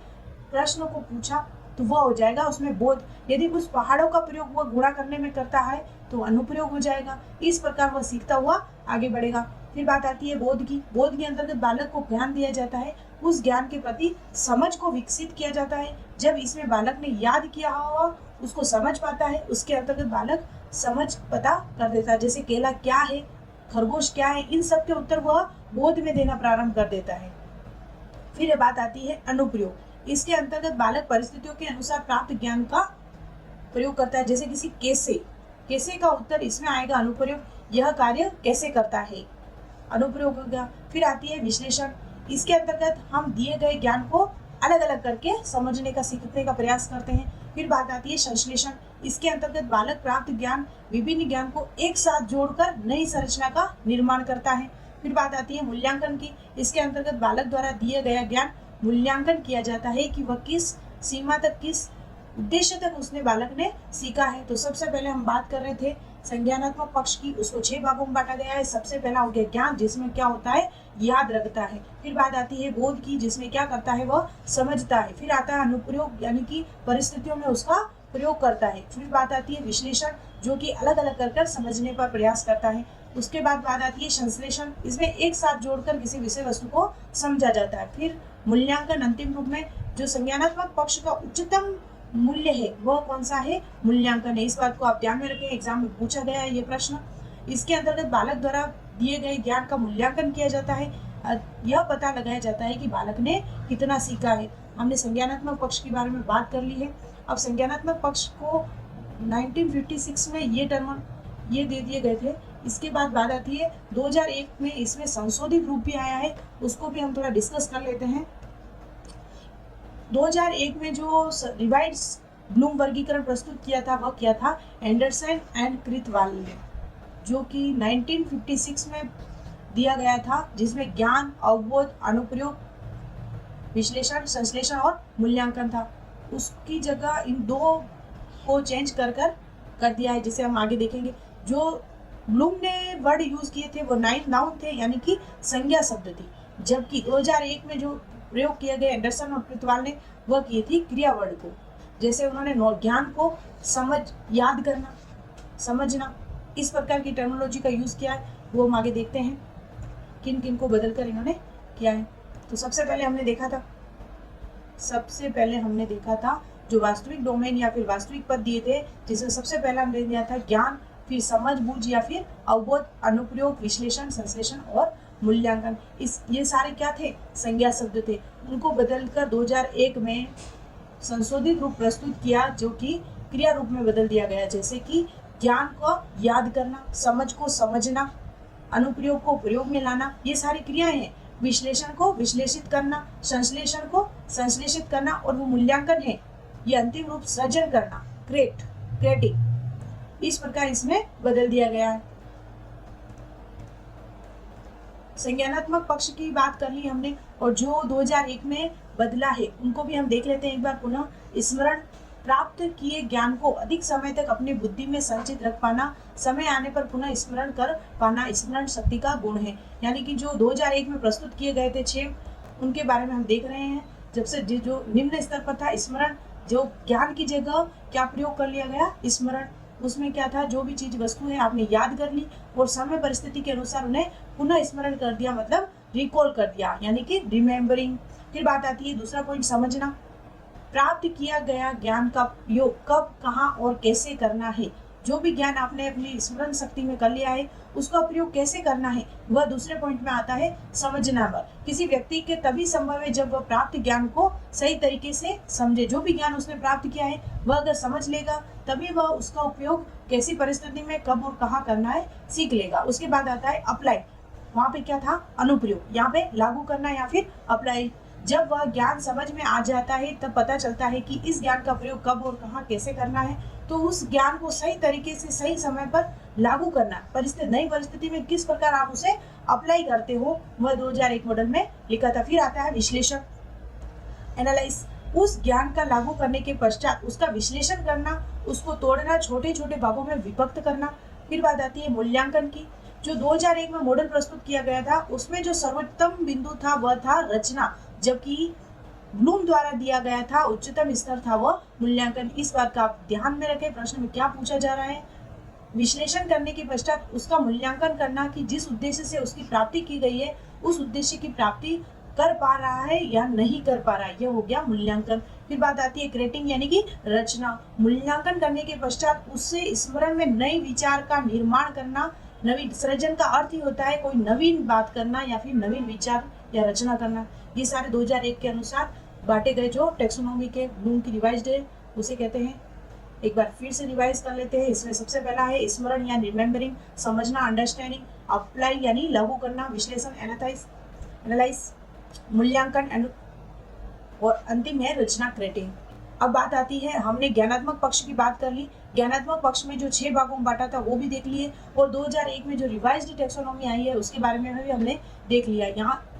प्रश्न को पूछा तो वह हो जाएगा उसमें बोध। यदि उस पहाड़ों का प्रयोग वह गुणा करने में करता है तो अनुप्रयोग हो जाएगा। इस प्रकार वह सीखता हुआ आगे बढ़ेगा। फिर बात आती है बोध की। बोध के अंतर्गत बालक को ज्ञान दिया जाता है, उस ज्ञान के प्रति समझ को विकसित किया जाता है। जब इसमें बालक ने याद किया हुआ उसको समझ पाता है, उसके अंतर्गत बालक समझ पता कर देता है। जैसे केला क्या है, खरगोश क्या है, इन सब के उत्तर वह बोध में देना प्रारंभ कर देता है। फिर बात आती है अनुप्रयोग। इसके अंतर्गत बालक परिस्थितियों के अनुसार प्राप्त ज्ञान का प्रयोग करता है। जैसे किसी कैसे का उत्तर इसमें आएगा अनुप्रयोग, यह कार्य कैसे करता है, अनुप्रयोग होगा। फिर आती है विश्लेषण। इसके अंतर्गत हम दिए गए ज्ञान को अलग अलग करके समझने का, सीखने का प्रयास करते हैं। फिर बात आती है संश्लेषण। इसके अंतर्गत बालक प्राप्त ज्ञान, विभिन्न ज्ञान को एक साथ जोड़कर नई संरचना का निर्माण करता है। फिर बात आती है मूल्यांकन की। इसके अंतर्गत बालक द्वारा दिए गया ज्ञान मूल्यांकन किया जाता है कि वह किस सीमा तक, किस उद्देश्य तक उसने बालक ने सीखा है। तो सबसे पहले हम बात कर रहे थे संज्ञानात्मक पक्ष की, उसको 6 भागों में बांटा गया है। सबसे पहला हो गया ज्ञान, जिसमें क्या होता है, याद रखता है। फिर बात आती है बोध की, जिसमें क्या करता है, वह समझता है। फिर आता है अनुप्रयोग, यानी कि परिस्थितियों में उसका प्रयोग करता है। फिर बात आती है विश्लेषण, जो कि अलग अलग कर समझने पर प्रयास करता है। उसके बाद बात आती है संश्लेषण, इसमें एक साथ जोड़कर किसी विषय वस्तु को समझा जाता है। फिर मूल्यांकन, अंतिम रूप में जो संज्ञानात्मक पक्ष का उच्चतम मूल्य है वह कौन सा है, मूल्यांकन है। इस बात को आप ध्यान में रखें, एग्जाम में पूछा गया है ये प्रश्न। इसके अंतर्गत बालक द्वारा दिए गए ज्ञान का मूल्यांकन किया जाता है। यह पता लगाया जाता है कि बालक ने कितना सीखा है। हमने संज्ञानात्मक पक्ष के बारे में बात कर ली है। अब संज्ञानात्मक पक्ष को 1956 में ये टर्म ये दे दिए गए थे। इसके बाद बात आती है 2001 में इसमें संशोधित रूप भी आया है, उसको भी हम थोड़ा डिस्कस कर लेते हैं। 2001 में जो रिवाइज ब्लूम वर्गीकरण प्रस्तुत किया था वह किया था एंडरसन एंड क्रिथवाल ने, जो कि 1956 में दिया गया था, जिसमें ज्ञान, अवबोध, अनुप्रयोग, विश्लेषण, संश्लेषण और मूल्यांकन था। उसकी जगह इन दो को चेंज कर दिया है, जिसे हम आगे देखेंगे। जो ब्लूम ने वर्ड यूज किए थे वो नाउन थे, यानी कि संज्ञा शब्द थी, जबकि 2001 में जो प्रयोग किए गए एंडरसन और कृतवाल ने वह किए थी क्रिया वर्ड को। जैसे उन्होंने ज्ञान को याद करना, समझना, इस प्रकार की टर्मिनोलॉजी का यूज किया है। वो हम आगे देखते हैं किन किन को बदलकर इन्होंने किया है। तो सबसे पहले हमने देखा था जो वास्तविक डोमेन या फिर वास्तविक पद दिए थे, जिसमें सबसे पहला हमने दिया था ज्ञान, फिर समझ बूझ या फिर अवबोध, अनुप्रयोग, विश्लेषण, संश्लेषण और मूल्यांकन। ये सारे क्या थे, संज्ञा शब्द थे। उनको बदलकर 2001 में संशोधित रूप प्रस्तुत किया, जो कि क्रिया रूप में बदल दिया गया। जैसे कि ज्ञान को याद करना, समझ को समझना, अनुप्रयोग को प्रयोग में लाना, ये सारी क्रियाएं हैं। विश्लेषण को विश्लेषित करना, संश्लेषण को संश्लेषित करना, और वो मूल्यांकन है, ये अंतिम रूप सृजन करना, क्रिएटिंग। इस प्रकार इसमें बदल दिया गया है। संज्ञानात्मक पक्ष की बात कर ली हमने, और जो 2001 में बदला है उनको भी हम देख लेते हैं एक बार पुनः। स्मरण, प्राप्त किए ज्ञान को अधिक समय तक अपनी बुद्धि में संचित रख पाना, समय आने पर पुनः स्मरण कर पाना स्मरण शक्ति का गुण है। यानी कि जो 2001 में प्रस्तुत किए गए थे 6, उनके बारे में हम देख रहे हैं। जब से जो निम्न स्तर पर था स्मरण, जो ज्ञान की जगह क्या प्रयोग कर लिया गया, स्मरण। उसमें क्या था, जो भी चीज वस्तु है आपने याद कर ली और समय परिस्थिति के अनुसार उन्हें पुनः स्मरण कर दिया, मतलब रिकॉल कर दिया, यानी कि रिमेम्बरिंग। फिर बात आती है दूसरा पॉइंट, समझना। प्राप्त किया गया ज्ञान का प्रयोग कब, कहाँ और कैसे करना है। जो भी ज्ञान आपने अपनी स्मरण शक्ति में कर लिया है उसका प्रयोग कैसे करना है, वह दूसरे पॉइंट में आता है समझना पर। किसी व्यक्ति के तभी संभव है जब वह प्राप्त ज्ञान को सही तरीके से समझे। जो भी ज्ञान उसने प्राप्त किया है वह अगर समझ लेगा तभी वह उसका उपयोग कैसी परिस्थिति में कब और कहाँ करना है सीख लेगा। उसके बाद आता है अप्लाई। वहाँ पे क्या था, अनुप्रयोग, यहाँ पे लागू करना या फिर अप्लाई। जब वह ज्ञान समझ में आ जाता है तब पता चलता है कि इस ज्ञान का प्रयोग कब और कहाँ कैसे करना है, तो उस ज्ञान को सही तरीके से सही समय पर लागू करना, परिस्थिति नई परिस्थिति में किस प्रकार आप उसे अप्लाई करते हो, वह 2001 मॉडल में लिखा था। फिर आता है विश्लेषण, एनालाइज, उस ज्ञान का लागू करने के पश्चात उसका विश्लेषण करना, उसको तोड़ना, छोटे छोटे भागों में विभक्त करना। फिर बात आती है मूल्यांकन की। जो 2001 में मॉडल प्रस्तुत किया गया था उसमें जो सर्वोत्तम बिंदु था वह था रचना, जबकि ब्लूम द्वारा दिया गया था उच्चतम स्तर था वह मूल्यांकन। इस बात का आप ध्यान में रखें, प्रश्न में क्या पूछा जा रहा है। विश्लेषण करने के पश्चात उसका मूल्यांकन करना कि जिस उद्देश्य से उसकी प्राप्ति की गई है उस उद्देश्य की प्राप्ति कर पा रहा है या नहीं कर पा रहा है, यह हो गया मूल्यांकन। फिर बात आती है क्रिएटिंग यानी कि रचना। मूल्यांकन करने के पश्चात उससे स्मरण में नए विचार का निर्माण करना। नवीन सृजन का अर्थ ही होता है कोई नवीन बात करना या फिर नवीन विचार या रचना करना। ये सारे 2001 के अनुसार बांटे गए जो टेक्सोनॉमी के ब्लूम की रिवाइज्ड है उसे कहते हैं। एक बार फिर से रिवाइज कर लेते हैं। इसमें सबसे पहला है स्मरण या रिमेम्बरिंग, समझना अंडरस्टैंडिंग, अप्लाई यानी लागू करना, विश्लेषण एनालाइज, मूल्यांकन और अंतिम है रचना क्रिएटिंग। अब बात आती है, हमने ज्ञानात्मक पक्ष की बात कर ली, ज्ञानात्मक पक्ष में जो 6 भागों में बांटा था वो भी देख लिए, और 2001 में जो रिवाइज्ड टेक्सोनॉमी आई है उसके बारे में भी हमने देख लिया।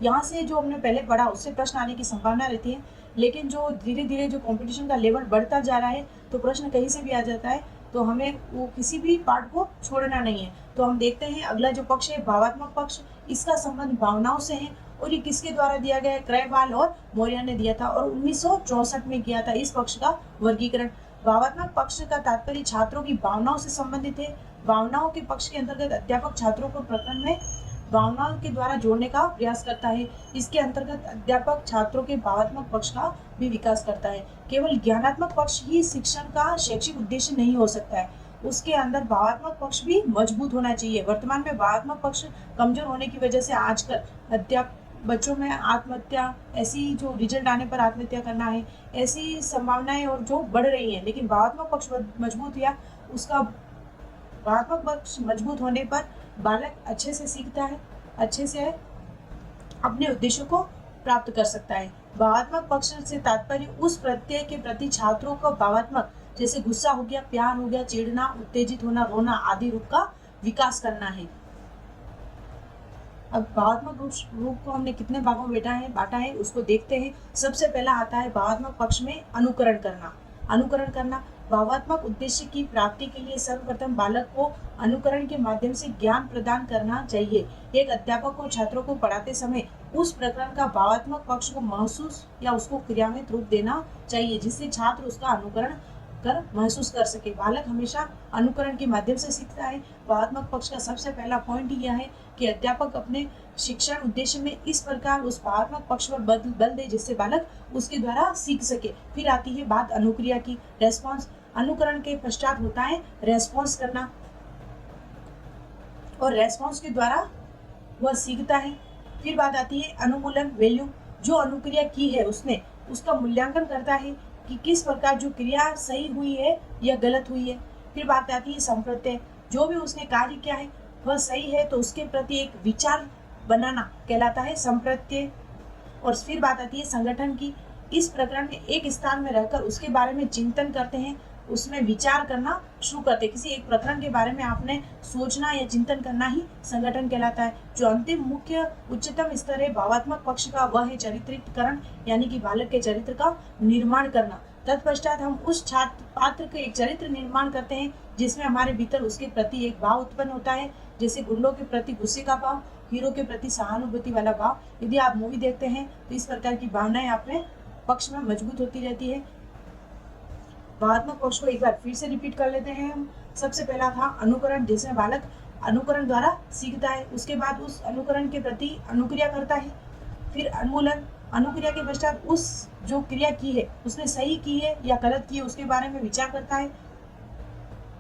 यहाँ से जो हमने पहले पढ़ा उससे प्रश्न आने की संभावना रहती है, लेकिन जो धीरे धीरे जो कंपटीशन का लेवल बढ़ता जा रहा है तो प्रश्न कहीं से भी आ जाता है, तो हमें वो किसी भी पार्ट को छोड़ना नहीं है। तो हम देखते हैं अगला जो पक्ष है भावात्मक पक्ष, इसका संबंध भावनाओं से है और ये किसके द्वारा दिया गया है, क्रयवाल और मौर्य ने दिया था और 1964 में किया था इस पक्ष का वर्गीकरण। भावात्मक पक्ष का तात्पर्य छात्रों की भावनाओं से संबंधित है। भावनाओं के पक्ष के अंतर्गत अध्यापक छात्रों को प्रकरण में भावनाओं के द्वारा जोड़ने का प्रयास करता है। इसके अंतर्गत अध्यापक छात्रों के भावात्मक पक्ष का भी विकास करता है। केवल ज्ञानात्मक पक्ष ही शिक्षण का शैक्षिक उद्देश्य नहीं हो सकता है, उसके अंदर भावात्मक पक्ष भी मजबूत होना चाहिए। वर्तमान में भावात्मक पक्ष कमजोर होने की वजह से आजकल बच्चों में आत्महत्या, ऐसी जो रिजल्ट आने पर आत्महत्या करना है, ऐसी संभावनाएं और जो बढ़ रही हैं। लेकिन भावात्मक पक्ष मजबूत या उसका भावात्मक पक्ष मजबूत होने पर बालक अच्छे से सीखता है, अच्छे से अपने उद्देश्यों को प्राप्त कर सकता है। भावात्मक पक्ष से तात्पर्य उस प्रत्यय के प्रति छात्रों को भावात्मक, जैसे गुस्सा हो गया, प्यार हो गया, चिढ़ना, उत्तेजित होना, रोना आदि रूप का विकास करना है। अब भावात्मक रूप को हमने कितने भागों में बांटा है उसको देखते हैं। सबसे पहला आता है भावात्मक पक्ष में अनुकरण करना। अनुकरण करना भावात्मक उद्देश्य की प्राप्ति के लिए सर्वप्रथम बालक को अनुकरण के माध्यम से ज्ञान प्रदान करना चाहिए। एक अध्यापक को छात्रों को पढ़ाते समय उस प्रकरण का भावात्मक पक्ष को महसूस या उसको क्रियान्वित रूप देना चाहिए, जिससे छात्र उसका अनुकरण कर महसूस कर सके। बालक हमेशा अनुकरण के माध्यम से सीखता है। भावात्मक पक्ष का सबसे पहला पॉइंट यह है कि अध्यापक अपने शिक्षण उद्देश्य में इस प्रकार उस भावात्मक पक्ष पर बल दे जिससे बालक उसके द्वारा सीख सके। फिर आती है बात अनुक्रिया की, रेस्पॉन्स। अनुकरण के पश्चात होता है रेस्पॉन्स करना और रेस्पॉन्स के द्वारा वह सीखता है। फिर बात आती है अनुमूलन, वैल्यू। जो अनुक्रिया की है उसने उसका मूल्यांकन करता है कि किस प्रकार जो क्रिया सही हुई है या गलत हुई है। फिर बात आती है संप्रत्यय। जो भी उसने कार्य किया है वह सही है तो उसके प्रति एक विचार बनाना कहलाता है संप्रत्यय। और फिर बात आती है संगठन की। इस प्रकरण में एक स्थान में रहकर उसके बारे में चिंतन करते हैं, उसमें विचार करना शुरू करते हैं। किसी एक प्रकरण के बारे में आपने सोचना या चिंतन करना ही संगठन कहलाता है। जो अंतिम मुख्य उच्चतम स्तर है भावात्मक पक्ष का वह है चरित्रीकरण, यानी कि बालक के चरित्र का निर्माण करना। तत्पश्चात हम उस छात्र पात्र के एक चरित्र निर्माण करते हैं जिसमें हमारे भीतर उसके प्रति एक भाव उत्पन्न होता है, जैसे गुंडों के प्रति गुस्से का भाव, हीरो के प्रति सहानुभूति वाला भाव। यदि आप मूवी देखते हैं तो इस प्रकार की भावनाएं अपने पक्ष में मजबूत होती रहती है। भावात्मक पक्ष को एक बार फिर से रिपीट कर लेते हैं हम। सबसे पहला था अनुकरण, जिसमें बालक अनुकरण द्वारा सीखता है, उसके बाद उस अनुकरण के प्रति अनुक्रिया करता है। फिर अनुमूलन, अनुक्रिया के पश्चात उस जो क्रिया की है उसने सही की है या गलत की है उसके बारे में विचार करता है।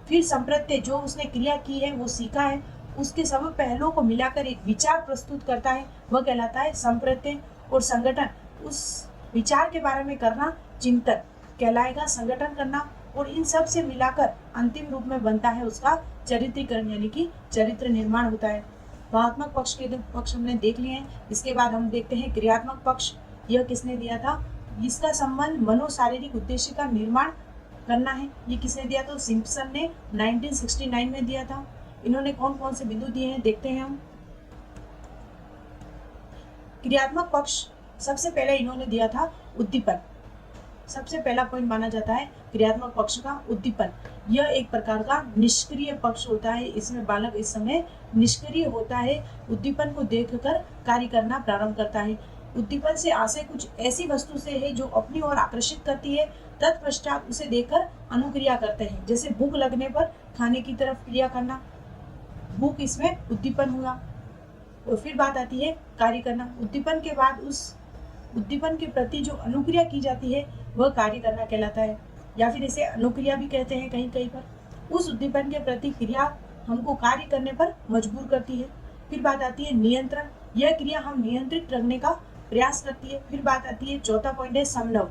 फिर संप्रत्यय, जो उसने क्रिया की है वो सीखा है उसके सब पहलुओं को मिलाकर एक विचार प्रस्तुत करता है, वह कहलाता है संप्रत्यय। और संगठन, उस विचार के बारे में करना चिंतन कहलाएगा संगठन करना। और इन सब से मिलाकर अंतिम रूप में बनता है उसका चरित्रीकरण, यानी कि चरित्र निर्माण होता है। भावात्मक पक्ष के पक्ष हमने देख लिए हैं। इसके बाद हम देखते हैं क्रियात्मक पक्ष। यह किसने दिया था? इसका संबंध मनोशारीरिक उद्देश्य का निर्माण करना है, ये किसने दिया? तो सिम्पसन ने 1969 में दिया था। इन्होंने कौन कौन से बिंदु दिए हैं देखते हैं हम। क्रियात्मक पक्ष, सबसे पहले इन्होंने दिया था उद्दीपन। सबसे पहला पॉइंट माना जाता है क्रियात्मक पक्ष का उद्दीपन। यह एक प्रकार का निष्क्रिय पक्ष होता है, इसमें बालक इस समय निष्क्रिय होता है, उद्दीपन को देखकर कार्य करना प्रारंभ करता है। उद्दीपन से आशय कुछ ऐसी वस्तु से है जो अपनी ओर आकर्षित करती है, तत्पश्चात उसे देखकर अनुक्रिया करते हैं। जैसे भूख लगने पर खाने की तरफ क्रिया करना, भूख इसमें उद्दीपन हुआ। और फिर बात आती है कार्य करना। उद्दीपन के बाद उस उद्दीपन के प्रति जो अनुक्रिया की जाती है वह कार्य करना कहलाता है, या फिर इसे अनुक्रिया भी कहते हैं कहीं कहीं पर। उस उद्दीपन के प्रति क्रिया हमको कार्य करने पर मजबूर करती है। फिर बात आती है नियंत्रण, यह क्रिया हम नियंत्रित रखने का प्रयास करती है। फिर बात आती है चौथा पॉइंट है समन्वय,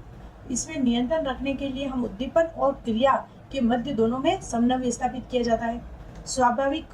इसमें नियंत्रण रखने के लिए हम उद्दीपन और क्रिया के मध्य दोनों में समन्वय स्थापित किया जाता है। स्वाभाविक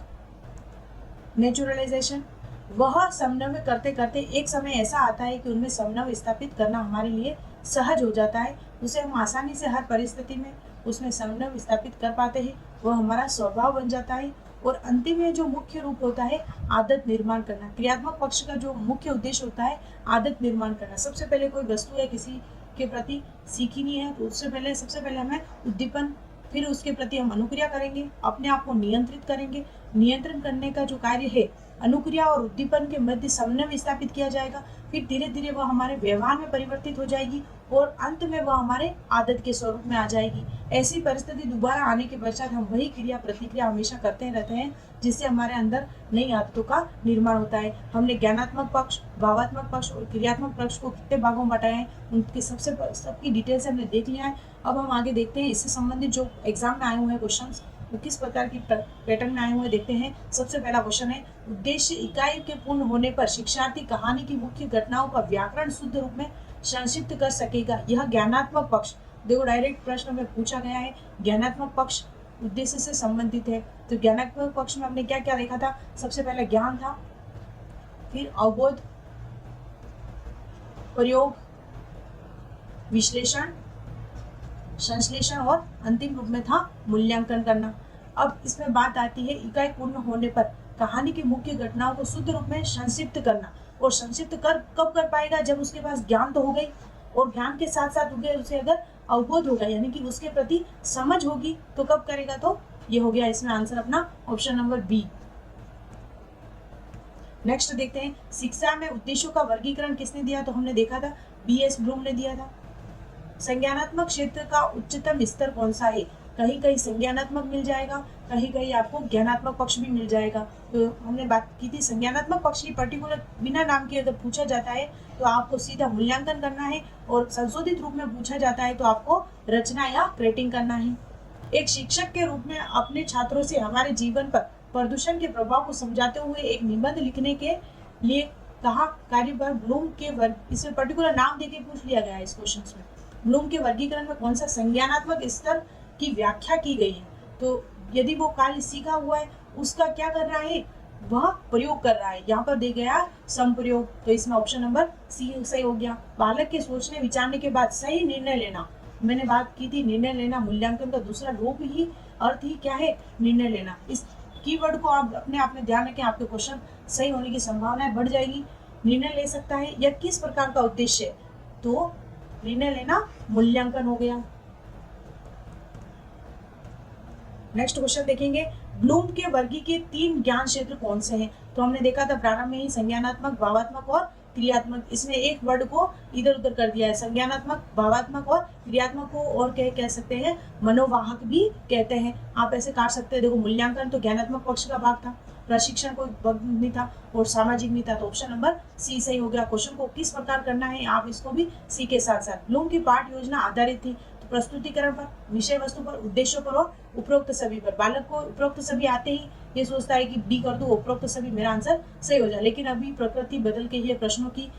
नेचुरलाइजेशन, वह समन्वय करते करते एक समय ऐसा आता है कि उनमें समन्वय स्थापित करना हमारे लिए सहज हो जाता है, उसे हम आसानी से हर परिस्थिति में उसमें समन्वय स्थापित कर पाते हैं, वह हमारा स्वभाव बन जाता है। और अंतिम में जो मुख्य रूप होता है आदत निर्माण करना। क्रियात्मक पक्ष का जो मुख्य उद्देश्य होता है आदत निर्माण करना। सबसे पहले कोई वस्तु है किसी के प्रति सीखनी है तो उससे पहले सबसे पहले हमें उद्दीपन, फिर उसके प्रति हम अनुक्रिया करेंगे, अपने आप को नियंत्रित करेंगे। नियंत्रण करने का जो कार्य है अनुक्रिया और उद्दीपन के मध्य समन्वय स्थापित किया जाएगा, फिर धीरे धीरे वह हमारे व्यवहार में परिवर्तित हो जाएगी और अंत में वह हमारे आदत के स्वरूप में आ जाएगी। ऐसी परिस्थिति दोबारा आने के पश्चात हम वही क्रिया प्रतिक्रिया हमेशा करते रहते हैं, जिससे हमारे अंदर नई आदतों का निर्माण होता है। हमने ज्ञानात्मक पक्ष, भावात्मक पक्ष और क्रियात्मक पक्ष को कितने भागों में बांटा है, उनके सबकी डिटेल से हमने देख लिया है। अब हम आगे देखते हैं इससे संबंधित जो एग्जाम में आए हुए हैं क्वेश्चन वो किस प्रकार की पैटर्न में आए हुए देखते हैं। सबसे पहला क्वेश्चन है, उद्देश्य इकाई के पूर्ण होने पर शिक्षार्थी कहानी की मुख्य घटनाओं का व्याकरण शुद्ध रूप में संक्षिप्त कर सकेगा। यह ज्ञानात्मक पक्ष, देखो डायरेक्ट प्रश्न में पूछा गया है, ज्ञानात्मक पक्ष उद्देश्य से संबंधित है। तो ज्ञानात्मक पक्ष में हमने क्या क्या देखा था? सबसे पहले ज्ञान था, फिर अवबोध, प्रयोग, विश्लेषण, संश्लेषण और अंतिम रूप में था मूल्यांकन करना। अब इसमें बात आती है इकाई पूर्ण होने पर कहानी की मुख्य घटनाओं को शुद्ध रूप में संक्षिप्त करना। और संक्षिप्त कब कर पाएगा? जब उसके पास ज्ञान तो हो गई और ज्ञान के साथ साथ उसे अगर अवबोध होगा यानी कि उसके प्रति समझ होगी तो कब करेगा? तो ये हो गया इसमें आंसर अपना ऑप्शन नंबर बी। नेक्स्ट देखते हैं, शिक्षा में उद्देश्यों का वर्गीकरण किसने दिया? तो हमने देखा था B.S. ब्लूम ने दिया था। संज्ञानात्मक क्षेत्र का उच्चतम स्तर कौन सा है? कहीं कहीं संज्ञानात्मक मिल जाएगा, कहीं कहीं आपको ज्ञानात्मक पक्ष भी मिल जाएगा। तो हमने बात की थी संज्ञानात्मक पक्ष की पर्टिकुलर बिना नाम के अगर पूछा जाता है तो आपको सीधा मूल्यांकन करना है, और संशोधित रूप में पूछा जाता है तो आपको रचना या क्रेटिंग करना है। एक शिक्षक के रूप में अपने छात्रों से हमारे जीवन पर प्रदूषण के प्रभाव को समझाते हुए एक निबंध लिखने के लिए कहा कार्य पर ब्लूम के वर्ग, इसमें पर्टिकुलर नाम देके पूछ लिया गया है इस क्वेश्चन में। ब्लूम के वर्गीकरण में कौन सा संज्ञानात्मक स्तर की व्याख्या की गई है? तो यदि वो कार्य सीखा हुआ है उसका क्या कर रहा है? वह प्रयोग कर रहा है। यहाँ पर दे गया संप्रयोग, तो इसमें ऑप्शन नंबर सी सही हो गया। बालक के सोचने विचारने के बाद सही निर्णय लेना, मैंने बात की थी निर्णय लेना मूल्यांकन का दूसरा रूप ही अर्थ ही क्या है? निर्णय लेना। इस कीवर्ड को आप अपने आप में ध्यान रखें, आपके क्वेश्चन सही होने की संभावनाएं बढ़ जाएगी। निर्णय ले सकता है या किस प्रकार का उद्देश्य है? तो निर्णय लेना मूल्यांकन हो गया। नेक्स्ट क्वेश्चन देखेंगे, ब्लूम के वर्गी के 3 ज्ञान क्षेत्र कौन से हैं? तो हमने देखा था प्रारंभ में ही संज्ञानात्मक, भावात्मक और क्रियात्मक। इसमें एक वर्ड को इधर उधर कर दिया है, संज्ञानात्मक, भावात्मक और क्रियात्मक को और कह सकते हैं मनोवाहक भी कहते हैं। आप ऐसे काट सकते हैं। देखो मूल्यांकन तो ज्ञानात्मक पक्ष का भाग था, प्रशिक्षण कोई वर्ग नहीं था और सामाजिक नहीं था, तो ऑप्शन नंबर सी सही हो गया। क्वेश्चन को किस प्रकार करना है आप इसको भी सी के साथ साथ। ब्लूम की पाठ योजना आधारित थी तो प्रस्तुतिकरण पर, विषय वस्तु पर, उद्देश्यों पर और उपरोक्त सभी पर। बालक को उपरोक्त सभी आते ही ये सोचता है कि डी कर दूं, उपरोक्त सभी मेरा आंसर सही हो जाए, लेकिन अभी प्रकृति बदल के ये प्रश्नों की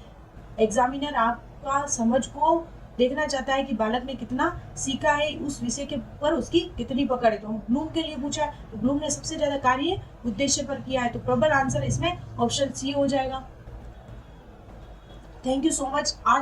एग्जामिनर आपका समझ को देखना चाहता है कि बालक ने कितना सीखा है, उस विषय के पर उसकी कितनी पकड़ है। तो ब्लूम के लिए पूछा तो ब्लूम ने सबसे ज्यादा कार्य उद्देश्य पर किया है, तो प्रबल आंसर इसमें ऑप्शन सी हो जाएगा। Thank you so much. आज